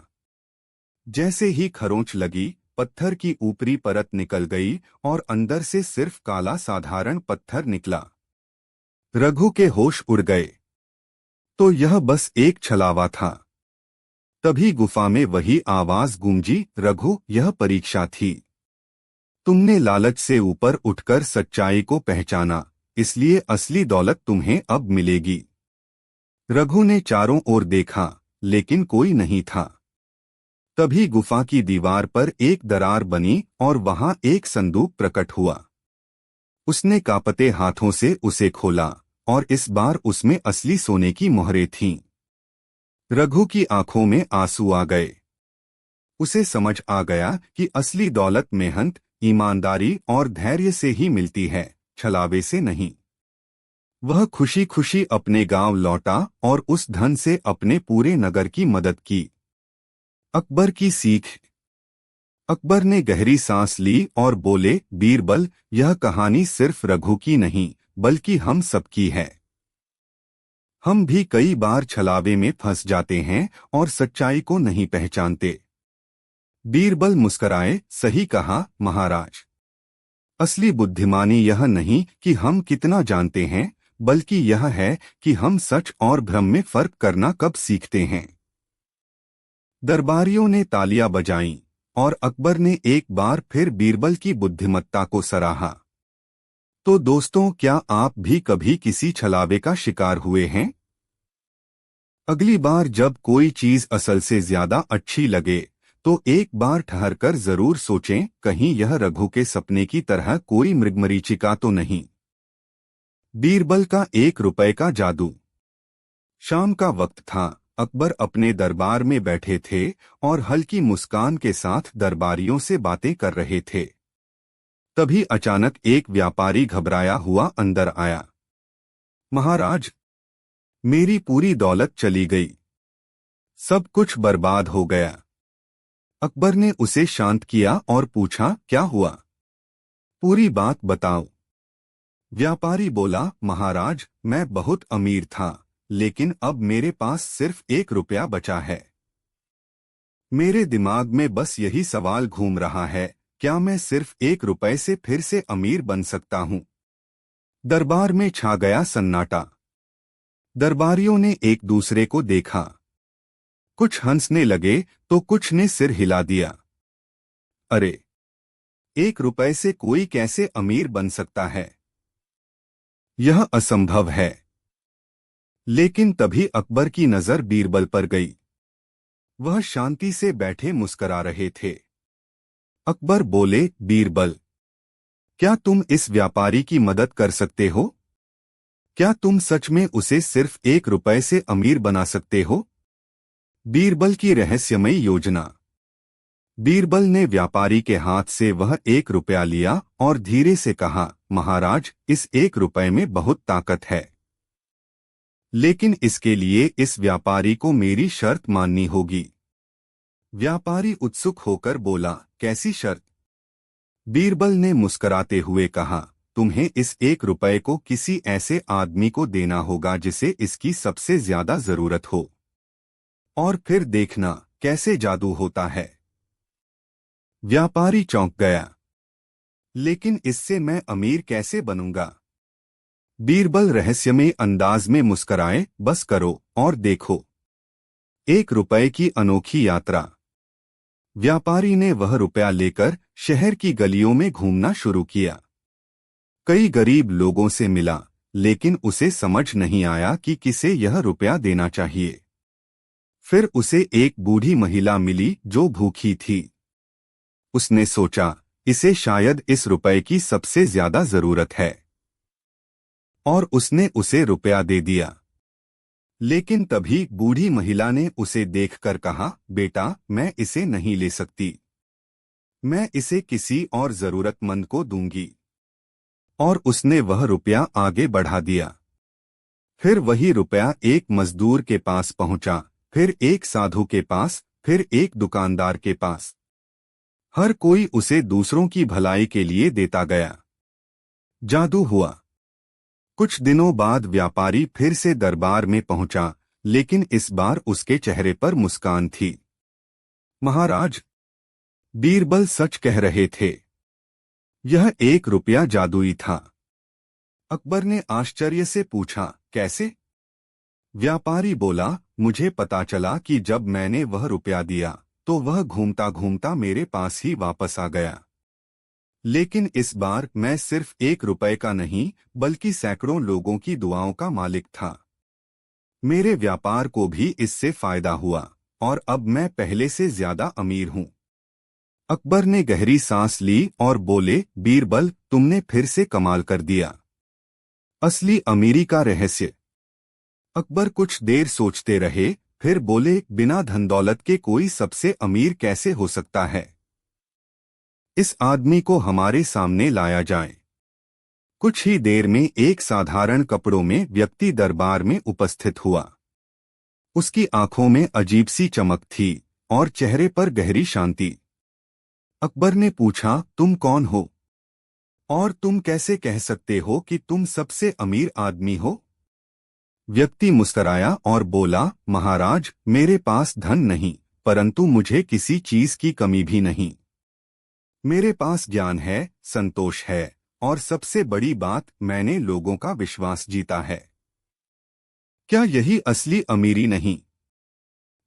जैसे ही खरोंच लगी, पत्थर की ऊपरी परत निकल गई और अंदर से सिर्फ काला साधारण पत्थर निकला। रघु के होश उड़ गए। तो यह बस एक छलावा था। तभी गुफा में वही आवाज गूंजी, रघु, यह परीक्षा थी। तुमने लालच से ऊपर उठकर सच्चाई को पहचाना, इसलिए असली दौलत तुम्हें अब मिलेगी। रघु ने चारों ओर देखा, लेकिन कोई नहीं था। तभी गुफा की दीवार पर एक दरार बनी और वहां एक संदूक प्रकट हुआ। उसने कांपते हाथों से उसे खोला और इस बार उसमें असली सोने की मोहरें थीं। रघु की आंखों में आंसू आ गए। उसे समझ आ गया कि असली दौलत मेहनत, ईमानदारी और धैर्य से ही मिलती है, छलावे से नहीं। वह खुशी खुशी अपने गांव लौटा और उस धन से अपने पूरे नगर की मदद की। अकबर की सीख। अकबर ने गहरी सांस ली और बोले, बीरबल, यह कहानी सिर्फ रघु की नहीं बल्कि हम सबकी है। हम भी कई बार छलावे में फंस जाते हैं और सच्चाई को नहीं पहचानते। बीरबल मुस्कराए, सही कहा महाराज। असली बुद्धिमानी यह नहीं कि हम कितना जानते हैं, बल्कि यह है कि हम सच और भ्रम में फर्क करना कब सीखते हैं। दरबारियों ने तालियां बजाईं और अकबर ने एक बार फिर बीरबल की बुद्धिमत्ता को सराहा। तो दोस्तों, क्या आप भी कभी किसी छलावे का शिकार हुए हैं? अगली बार जब कोई चीज असल से ज्यादा अच्छी लगे तो एक बार ठहरकर जरूर सोचें, कहीं यह रघु के सपने की तरह कोई मृगमरीचिका तो नहीं। बीरबल का 1 रुपए का जादू। शाम का वक्त था। अकबर अपने दरबार में बैठे थे और हल्की मुस्कान के साथ दरबारियों से बातें कर रहे थे। तभी अचानक एक व्यापारी घबराया हुआ अंदर आया। महाराज, मेरी पूरी दौलत चली गई, सब कुछ बर्बाद हो गया। अकबर ने उसे शांत किया और पूछा, क्या हुआ? पूरी बात बताओ। व्यापारी बोला, महाराज, मैं बहुत अमीर था, लेकिन अब मेरे पास सिर्फ 1 रुपया बचा है। मेरे दिमाग में बस यही सवाल घूम रहा है, क्या मैं सिर्फ 1 रुपए से फिर से अमीर बन सकता हूं? दरबार में छा गया सन्नाटा। दरबारियों ने एक दूसरे को देखा। कुछ हंसने लगे तो कुछ ने सिर हिला दिया। अरे, 1 रुपए से कोई कैसे अमीर बन सकता है? यह असंभव है। लेकिन तभी अकबर की नजर बीरबल पर गई। वह शांति से बैठे मुस्करा रहे थे। अकबर बोले, बीरबल, क्या तुम इस व्यापारी की मदद कर सकते हो? क्या तुम सच में उसे सिर्फ 1 रुपए से अमीर बना सकते हो? बीरबल की रहस्यमयी योजना। बीरबल ने व्यापारी के हाथ से वह 1 रुपया लिया और धीरे से कहा, महाराज, इस 1 रुपए में बहुत ताकत है, लेकिन इसके लिए इस व्यापारी को मेरी शर्त माननी होगी। व्यापारी उत्सुक होकर बोला, कैसी शर्त? बीरबल ने मुस्कराते हुए कहा, तुम्हें इस 1 रुपए को किसी ऐसे आदमी को देना होगा जिसे इसकी सबसे ज्यादा जरूरत हो, और फिर देखना कैसे जादू होता है। व्यापारी चौंक गया। लेकिन इससे मैं अमीर कैसे बनूंगा? बीरबल रहस्यमय अंदाज में मुस्कराए, बस करो और देखो। 1 रुपए की अनोखी यात्रा। व्यापारी ने वह रुपया लेकर शहर की गलियों में घूमना शुरू किया। कई गरीब लोगों से मिला, लेकिन उसे समझ नहीं आया कि किसे यह रुपया देना चाहिए। फिर उसे एक बूढ़ी महिला मिली जो भूखी थी। उसने सोचा, इसे शायद इस रुपए की सबसे ज्यादा जरूरत है, और उसने उसे रुपया दे दिया। लेकिन तभी बूढ़ी महिला ने उसे देखकर कहा, बेटा, मैं इसे नहीं ले सकती, मैं इसे किसी और जरूरतमंद को दूंगी। और उसने वह रुपया आगे बढ़ा दिया। फिर वही रुपया एक मजदूर के पास पहुंचा, फिर एक साधु के पास, फिर एक दुकानदार के पास। हर कोई उसे दूसरों की भलाई के लिए देता गया। जादू हुआ। कुछ दिनों बाद व्यापारी फिर से दरबार में पहुंचा, लेकिन इस बार उसके चेहरे पर मुस्कान थी। महाराज, बीरबल सच कह रहे थे, यह 1 रुपया जादुई था। अकबर ने आश्चर्य से पूछा, कैसे? व्यापारी बोला, मुझे पता चला कि जब मैंने वह रुपया दिया तो वह घूमता घूमता मेरे पास ही वापस आ गया। लेकिन इस बार मैं सिर्फ 1 रुपए का नहीं, बल्कि सैकड़ों लोगों की दुआओं का मालिक था। मेरे व्यापार को भी इससे फायदा हुआ, और अब मैं पहले से ज्यादा अमीर हूं। अकबर ने गहरी सांस ली और बोले, बीरबल, तुमने फिर से कमाल कर दिया। असली अमीरी का रहस्य। अकबर कुछ देर सोचते रहे, फिर बोले, बिना धन दौलत के कोई सबसे अमीर कैसे हो सकता है? इस आदमी को हमारे सामने लाया जाए। कुछ ही देर में एक साधारण कपड़ों में व्यक्ति दरबार में उपस्थित हुआ। उसकी आंखों में अजीब सी चमक थी और चेहरे पर गहरी शांति। अकबर ने पूछा, तुम कौन हो और तुम कैसे कह सकते हो कि तुम सबसे अमीर आदमी हो? व्यक्ति मुस्कराया और बोला, महाराज, मेरे पास धन नहीं, परंतु मुझे किसी चीज की कमी भी नहीं। मेरे पास ज्ञान है, संतोष है, और सबसे बड़ी बात, मैंने लोगों का विश्वास जीता है। क्या यही असली अमीरी नहीं?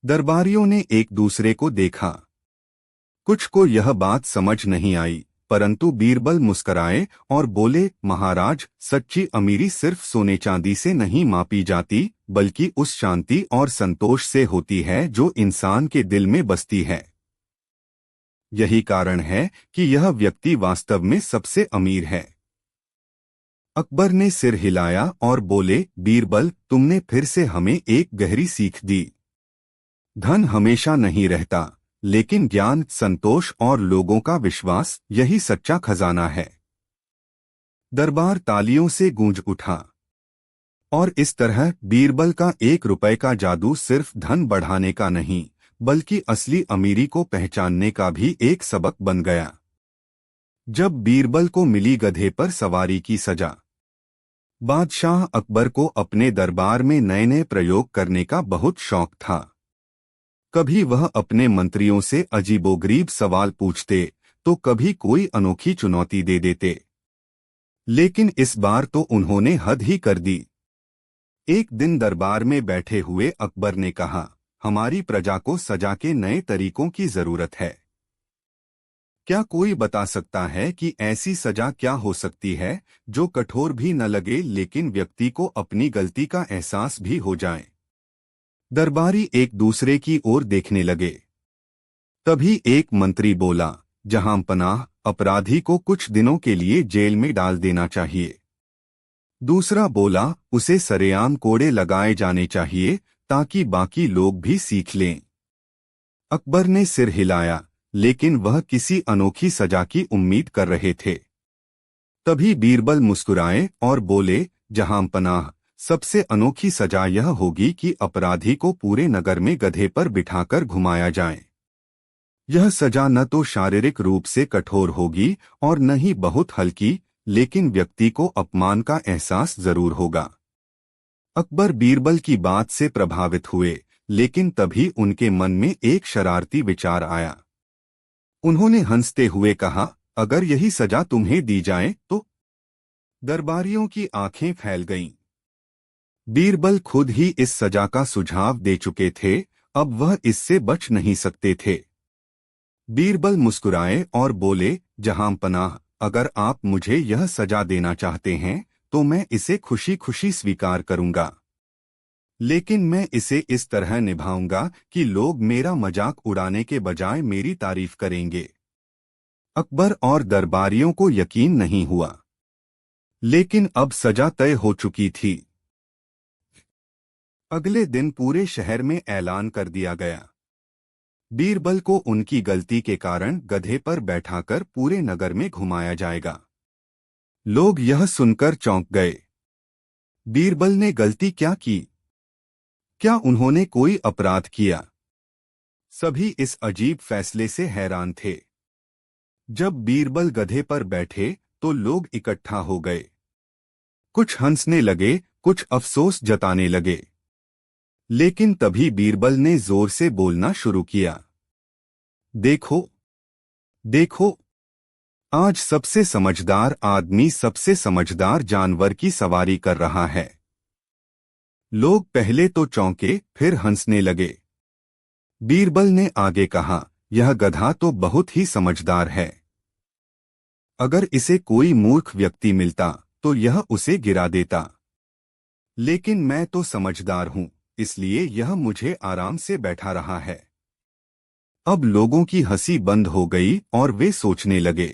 दरबारियों ने एक दूसरे को देखा। कुछ को यह बात समझ नहीं आई, परंतु बीरबल मुस्कराए और बोले, महाराज, सच्ची अमीरी सिर्फ सोने चांदी से नहीं मापी जाती, बल्कि उस शांति और संतोष से होती है जो इंसान के दिल में बसती है। यही कारण है कि यह व्यक्ति वास्तव में सबसे अमीर है। अकबर ने सिर हिलाया और बोले, बीरबल, तुमने फिर से हमें एक गहरी सीख दी। धन हमेशा नहीं रहता, लेकिन ज्ञान, संतोष और लोगों का विश्वास, यही सच्चा खजाना है। दरबार तालियों से गूंज उठा। और इस तरह बीरबल का 1 रुपए का जादू सिर्फ धन बढ़ाने का नहीं, बल्कि असली अमीरी को पहचानने का भी एक सबक बन गया। जब बीरबल को मिली गधे पर सवारी की सजा, बादशाह अकबर को अपने दरबार में नए नए प्रयोग करने का बहुत शौक था। कभी वह अपने मंत्रियों से अजीबोगरीब सवाल पूछते, तो कभी कोई अनोखी चुनौती दे देते। लेकिन इस बार तो उन्होंने हद ही कर दी। एक दिन दरबार में बैठे हुए अकबर ने कहा, हमारी प्रजा को सजा के नए तरीकों की जरूरत है। क्या कोई बता सकता है कि ऐसी सजा क्या हो सकती है जो कठोर भी न लगे, लेकिन व्यक्ति को अपनी गलती का एहसास भी हो जाए? दरबारी एक दूसरे की ओर देखने लगे। तभी एक मंत्री बोला, जहां पनाह, अपराधी को कुछ दिनों के लिए जेल में डाल देना चाहिए। दूसरा बोला, उसे सरेआम कोड़े लगाए जाने चाहिए, ताकि बाकी लोग भी सीख लें। अकबर ने सिर हिलाया, लेकिन वह किसी अनोखी सजा की उम्मीद कर रहे थे। तभी बीरबल मुस्कुराए और बोले, जहां पनाह, सबसे अनोखी सजा यह होगी कि अपराधी को पूरे नगर में गधे पर बिठाकर घुमाया जाए। यह सजा न तो शारीरिक रूप से कठोर होगी और न ही बहुत हल्की, लेकिन व्यक्ति को अपमान का एहसास जरूर होगा। अकबर बीरबल की बात से प्रभावित हुए, लेकिन तभी उनके मन में एक शरारती विचार आया। उन्होंने हंसते हुए कहा, अगर यही सजा तुम्हें दी जाए तो? दरबारियों की आंखें फैल गईं। बीरबल खुद ही इस सजा का सुझाव दे चुके थे, अब वह इससे बच नहीं सकते थे। बीरबल मुस्कुराए और बोले, जहां पनाह, अगर आप मुझे यह सजा देना चाहते हैं तो मैं इसे खुशी खुशी स्वीकार करूंगा, लेकिन मैं इसे इस तरह निभाऊंगा कि लोग मेरा मजाक उड़ाने के बजाय मेरी तारीफ करेंगे। अकबर और दरबारियों को यकीन नहीं हुआ, लेकिन अब सजा तय हो चुकी थी। अगले दिन पूरे शहर में ऐलान कर दिया गया, बीरबल को उनकी गलती के कारण गधे पर बैठाकर पूरे नगर में घुमाया जाएगा। लोग यह सुनकर चौंक गए। बीरबल ने गलती क्या की? क्या उन्होंने कोई अपराध किया? सभी इस अजीब फैसले से हैरान थे। जब बीरबल गधे पर बैठे तो लोग इकट्ठा हो गए। कुछ हंसने लगे, कुछ अफसोस जताने लगे। लेकिन तभी बीरबल ने जोर से बोलना शुरू किया, देखो, देखो, आज सबसे समझदार आदमी सबसे समझदार जानवर की सवारी कर रहा है। लोग पहले तो चौंके, फिर हंसने लगे। बीरबल ने आगे कहा, यह गधा तो बहुत ही समझदार है। अगर इसे कोई मूर्ख व्यक्ति मिलता तो यह उसे गिरा देता, लेकिन मैं तो समझदार हूं, इसलिए यह मुझे आराम से बैठा रहा है। अब लोगों की हंसी बंद हो गई और वे सोचने लगे।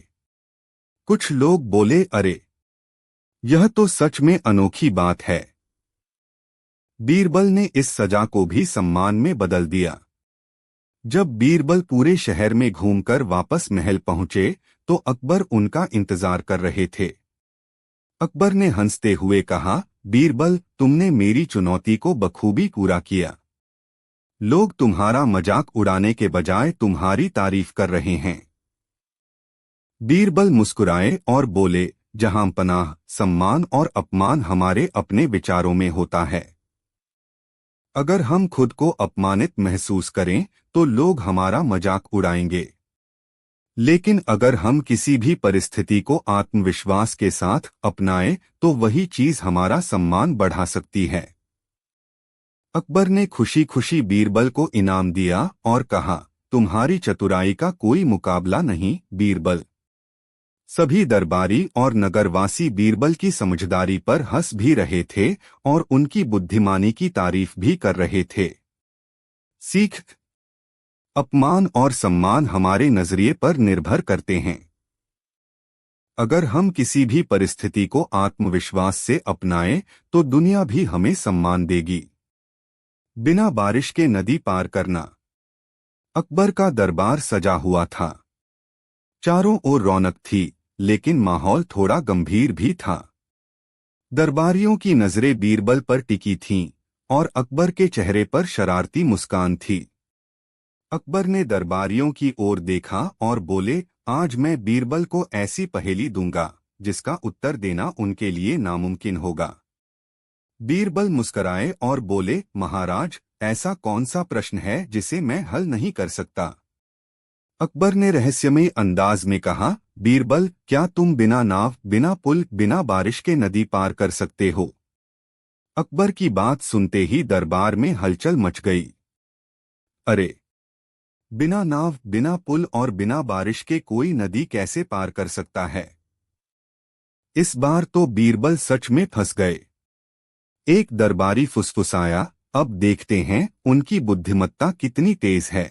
कुछ लोग बोले, अरे, यह तो सच में अनोखी बात है। बीरबल ने इस सजा को भी सम्मान में बदल दिया। जब बीरबल पूरे शहर में घूमकर वापस महल पहुंचे तो अकबर उनका इंतजार कर रहे थे। अकबर ने हंसते हुए कहा, बीरबल, तुमने मेरी चुनौती को बखूबी पूरा किया। लोग तुम्हारा मजाक उड़ाने के बजाय तुम्हारी तारीफ कर रहे हैं। बीरबल मुस्कुराए और बोले, जहां पनाह, सम्मान और अपमान हमारे अपने विचारों में होता है। अगर हम खुद को अपमानित महसूस करें तो लोग हमारा मजाक उड़ाएंगे, लेकिन अगर हम किसी भी परिस्थिति को आत्मविश्वास के साथ अपनाएं तो वही चीज हमारा सम्मान बढ़ा सकती है। अकबर ने खुशी खुशी बीरबल को इनाम दिया और कहा, तुम्हारी चतुराई का कोई मुकाबला नहीं बीरबल। सभी दरबारी और नगरवासी बीरबल की समझदारी पर हंस भी रहे थे और उनकी बुद्धिमानी की तारीफ भी कर रहे थे। सीख, अपमान और सम्मान हमारे नजरिए पर निर्भर करते हैं। अगर हम किसी भी परिस्थिति को आत्मविश्वास से अपनाएं तो दुनिया भी हमें सम्मान देगी। बिना बारिश के नदी पार करना। अकबर का दरबार सजा हुआ था। चारों ओर रौनक थी, लेकिन माहौल थोड़ा गंभीर भी था। दरबारियों की नजरें बीरबल पर टिकी थीं और अकबर के चेहरे पर शरारती मुस्कान थी। अकबर ने दरबारियों की ओर देखा और बोले, आज मैं बीरबल को ऐसी पहेली दूंगा जिसका उत्तर देना उनके लिए नामुमकिन होगा। बीरबल मुस्कराए और बोले, महाराज, ऐसा कौन सा प्रश्न है जिसे मैं हल नहीं कर सकता? अकबर ने रहस्यमय अंदाज में कहा, बीरबल, क्या तुम बिना नाव, बिना पुल, बिना बारिश के नदी पार कर सकते हो? अकबर की बात सुनते ही दरबार में हलचल मच गई। अरे, बिना नाव, बिना पुल और बिना बारिश के कोई नदी कैसे पार कर सकता है? इस बार तो बीरबल सच में फंस गए। एक दरबारी फुसफुसाया, अब देखते हैं उनकी बुद्धिमत्ता कितनी तेज है।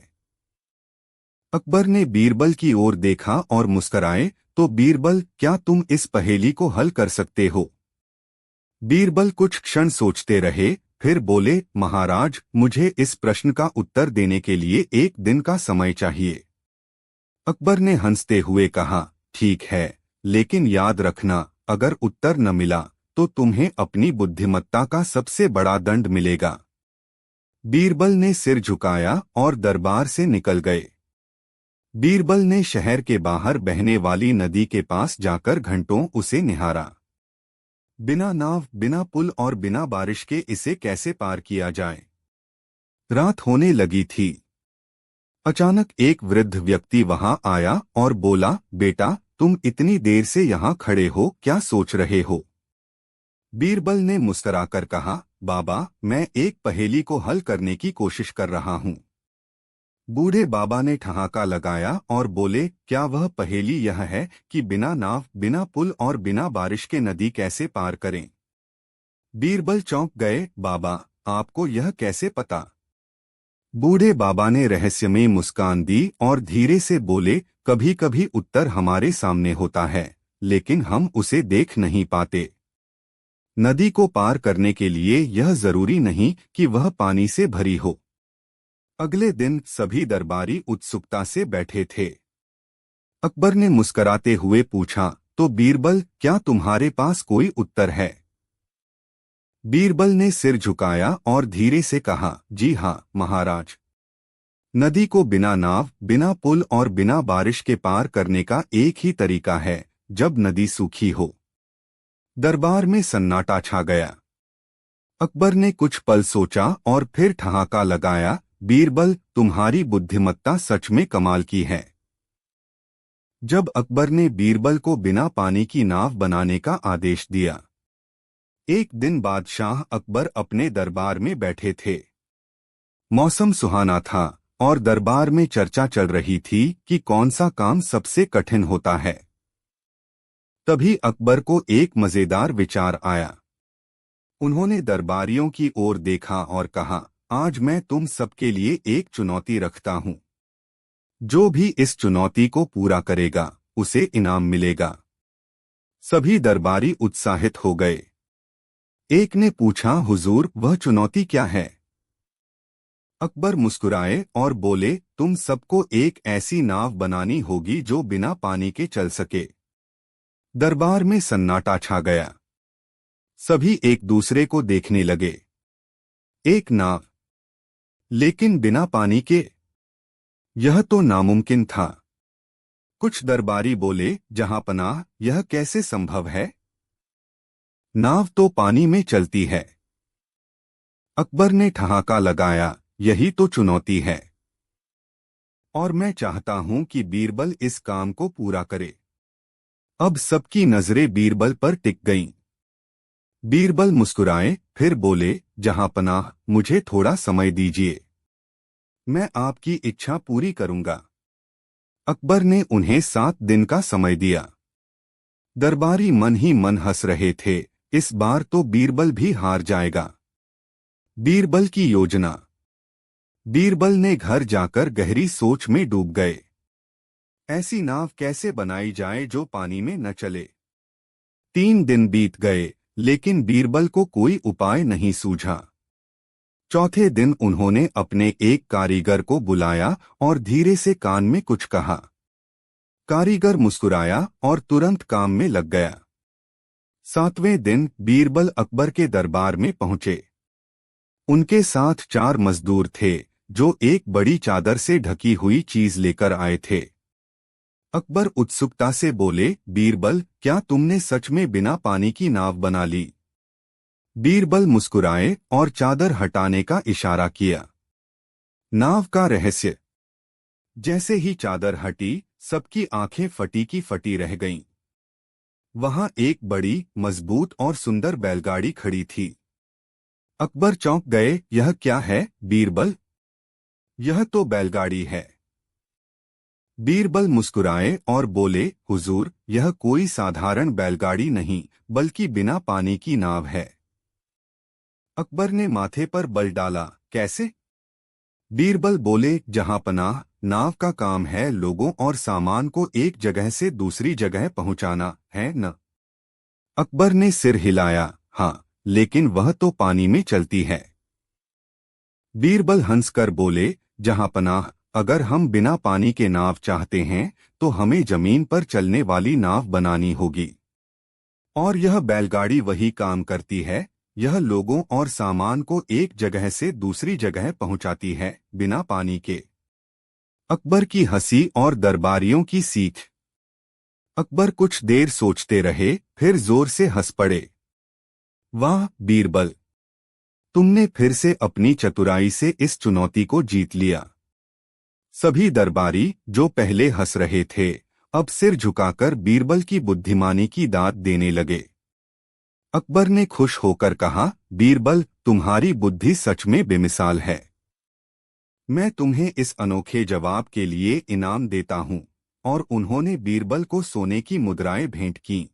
अकबर ने बीरबल की ओर देखा और मुस्कराए, तो बीरबल, क्या तुम इस पहेली को हल कर सकते हो? बीरबल कुछ क्षण सोचते रहे, फिर बोले, महाराज, मुझे इस प्रश्न का उत्तर देने के लिए एक दिन का समय चाहिए। अकबर ने हंसते हुए कहा, ठीक है, लेकिन याद रखना, अगर उत्तर न मिला तो तुम्हें अपनी बुद्धिमत्ता का सबसे बड़ा दंड मिलेगा। बीरबल ने सिर झुकाया और दरबार से निकल गए। बीरबल ने शहर के बाहर बहने वाली नदी के पास जाकर घंटों उसे निहारा। बिना नाव, बिना पुल और बिना बारिश के इसे कैसे पार किया जाए? रात होने लगी थी। अचानक एक वृद्ध व्यक्ति वहां आया और बोला, बेटा, तुम इतनी देर से यहाँ खड़े हो, क्या सोच रहे हो? बीरबल ने मुस्कुराकर कहा, बाबा, मैं एक पहेली को हल करने की कोशिश कर रहा हूँ। बूढ़े बाबा ने ठहाका लगाया और बोले, क्या वह पहेली यह है कि बिना नाव, बिना पुल और बिना बारिश के नदी कैसे पार करें? बीरबल चौंक गए, बाबा, आपको यह कैसे पता? बूढ़े बाबा ने रहस्यमय मुस्कान दी और धीरे से बोले, कभी कभी उत्तर हमारे सामने होता है, लेकिन हम उसे देख नहीं पाते। नदी को पार करने के लिए यह जरूरी नहीं कि वह पानी से भरी हो। अगले दिन सभी दरबारी उत्सुकता से बैठे थे। अकबर ने मुस्कराते हुए पूछा, तो बीरबल, क्या तुम्हारे पास कोई उत्तर है? बीरबल ने सिर झुकाया और धीरे से कहा, जी हाँ महाराज। नदी को बिना नाव, बिना पुल और बिना बारिश के पार करने का एक ही तरीका है, जब नदी सूखी हो। दरबार में सन्नाटा छा गया। अकबर ने कुछ पल सोचा और फिर ठहाका लगाया, बीरबल, तुम्हारी बुद्धिमत्ता सच में कमाल की है। जब अकबर ने बीरबल को बिना पानी की नाव बनाने का आदेश दिया। एक दिन बादशाह अकबर अपने दरबार में बैठे थे। मौसम सुहाना था और दरबार में चर्चा चल रही थी कि कौन सा काम सबसे कठिन होता है। तभी अकबर को एक मजेदार विचार आया। उन्होंने दरबारियों की ओर देखा और कहा, आज मैं तुम सबके लिए एक चुनौती रखता हूं। जो भी इस चुनौती को पूरा करेगा, उसे इनाम मिलेगा। सभी दरबारी उत्साहित हो गए। एक ने पूछा, हुजूर, वह चुनौती क्या है? अकबर मुस्कुराए और बोले, तुम सबको एक ऐसी नाव बनानी होगी जो बिना पानी के चल सके। दरबार में सन्नाटा छा गया। सभी एक दूसरे को देखने लगे। एक नाव, लेकिन बिना पानी के? यह तो नामुमकिन था। कुछ दरबारी बोले, जहांपनाह, यह कैसे संभव है? नाव तो पानी में चलती है। अकबर ने ठहाका लगाया, यही तो चुनौती है। और मैं चाहता हूं कि बीरबल इस काम को पूरा करे। अब सबकी नजरें बीरबल पर टिक गईं। बीरबल मुस्कुराए, फिर बोले, जहांपनाह, मुझे थोड़ा समय दीजिए। मैं आपकी इच्छा पूरी करूंगा। अकबर ने उन्हें 7 दिन का समय दिया। दरबारी मन ही मन हंस रहे थे, इस बार तो बीरबल भी हार जाएगा। बीरबल की योजना। बीरबल ने घर जाकर गहरी सोच में डूब गए। ऐसी नाव कैसे बनाई जाए जो पानी में न चले? 3 दिन बीत गए, लेकिन बीरबल को कोई उपाय नहीं सूझा। चौथे दिन उन्होंने अपने एक कारीगर को बुलाया और धीरे से कान में कुछ कहा। कारीगर मुस्कुराया और तुरंत काम में लग गया। 7वें दिन बीरबल अकबर के दरबार में पहुंचे। उनके साथ 4 मजदूर थे, जो एक बड़ी चादर से ढकी हुई चीज लेकर आए थे। अकबर उत्सुकता से बोले, बीरबल, क्या तुमने सच में बिना पानी की नाव बना ली? बीरबल मुस्कुराए और चादर हटाने का इशारा किया। नाव का रहस्य। जैसे ही चादर हटी, सबकी आंखें फटी की फटी रह गईं। वहां एक बड़ी, मजबूत और सुंदर बैलगाड़ी खड़ी थी। अकबर चौंक गए, यह क्या है, बीरबल? यह तो बैलगाड़ी है। बीरबल मुस्कुराए और बोले, हुजूर, यह कोई साधारण बैलगाड़ी नहीं, बल्कि बिना पानी की नाव है। अकबर ने माथे पर बल डाला, कैसे? बीरबल बोले, जहांपनाह, नाव का काम है लोगों और सामान को एक जगह से दूसरी जगह पहुंचाना, है न? अकबर ने सिर हिलाया, हाँ, लेकिन वह तो पानी में चलती है। बीरबल हंसकर बोले, जहांपनाह, अगर हम बिना पानी के नाव चाहते हैं, तो हमें जमीन पर चलने वाली नाव बनानी होगी। और यह बैलगाड़ी वही काम करती है, यह लोगों और सामान को एक जगह से दूसरी जगह पहुंचाती है, बिना पानी के। अकबर की हंसी और दरबारियों की सीख। अकबर कुछ देर सोचते रहे, फिर जोर से हंस पड़े। वाह बीरबल, तुमने फिर से अपनी चतुराई से इस चुनौती को जीत लिया। सभी दरबारी, जो पहले हंस रहे थे, अब सिर झुकाकर बीरबल की बुद्धिमानी की दाद देने लगे। अकबर ने खुश होकर कहा, बीरबल, तुम्हारी बुद्धि सच में बेमिसाल है। मैं तुम्हें इस अनोखे जवाब के लिए इनाम देता हूं। और उन्होंने बीरबल को सोने की मुद्राएं भेंट कीं।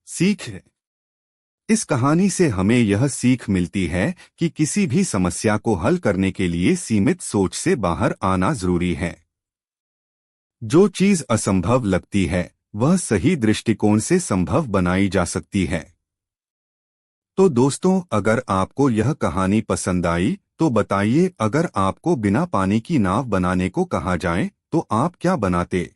सीख। इस कहानी से हमें यह सीख मिलती है कि किसी भी समस्या को हल करने के लिए सीमित सोच से बाहर आना जरूरी है। जो चीज असंभव लगती है, वह सही दृष्टिकोण से संभव बनाई जा सकती है। तो दोस्तों, अगर आपको यह कहानी पसंद आई, तो बताइए, अगर आपको बिना पानी की नाव बनाने को कहा जाए, तो आप क्या बनाते?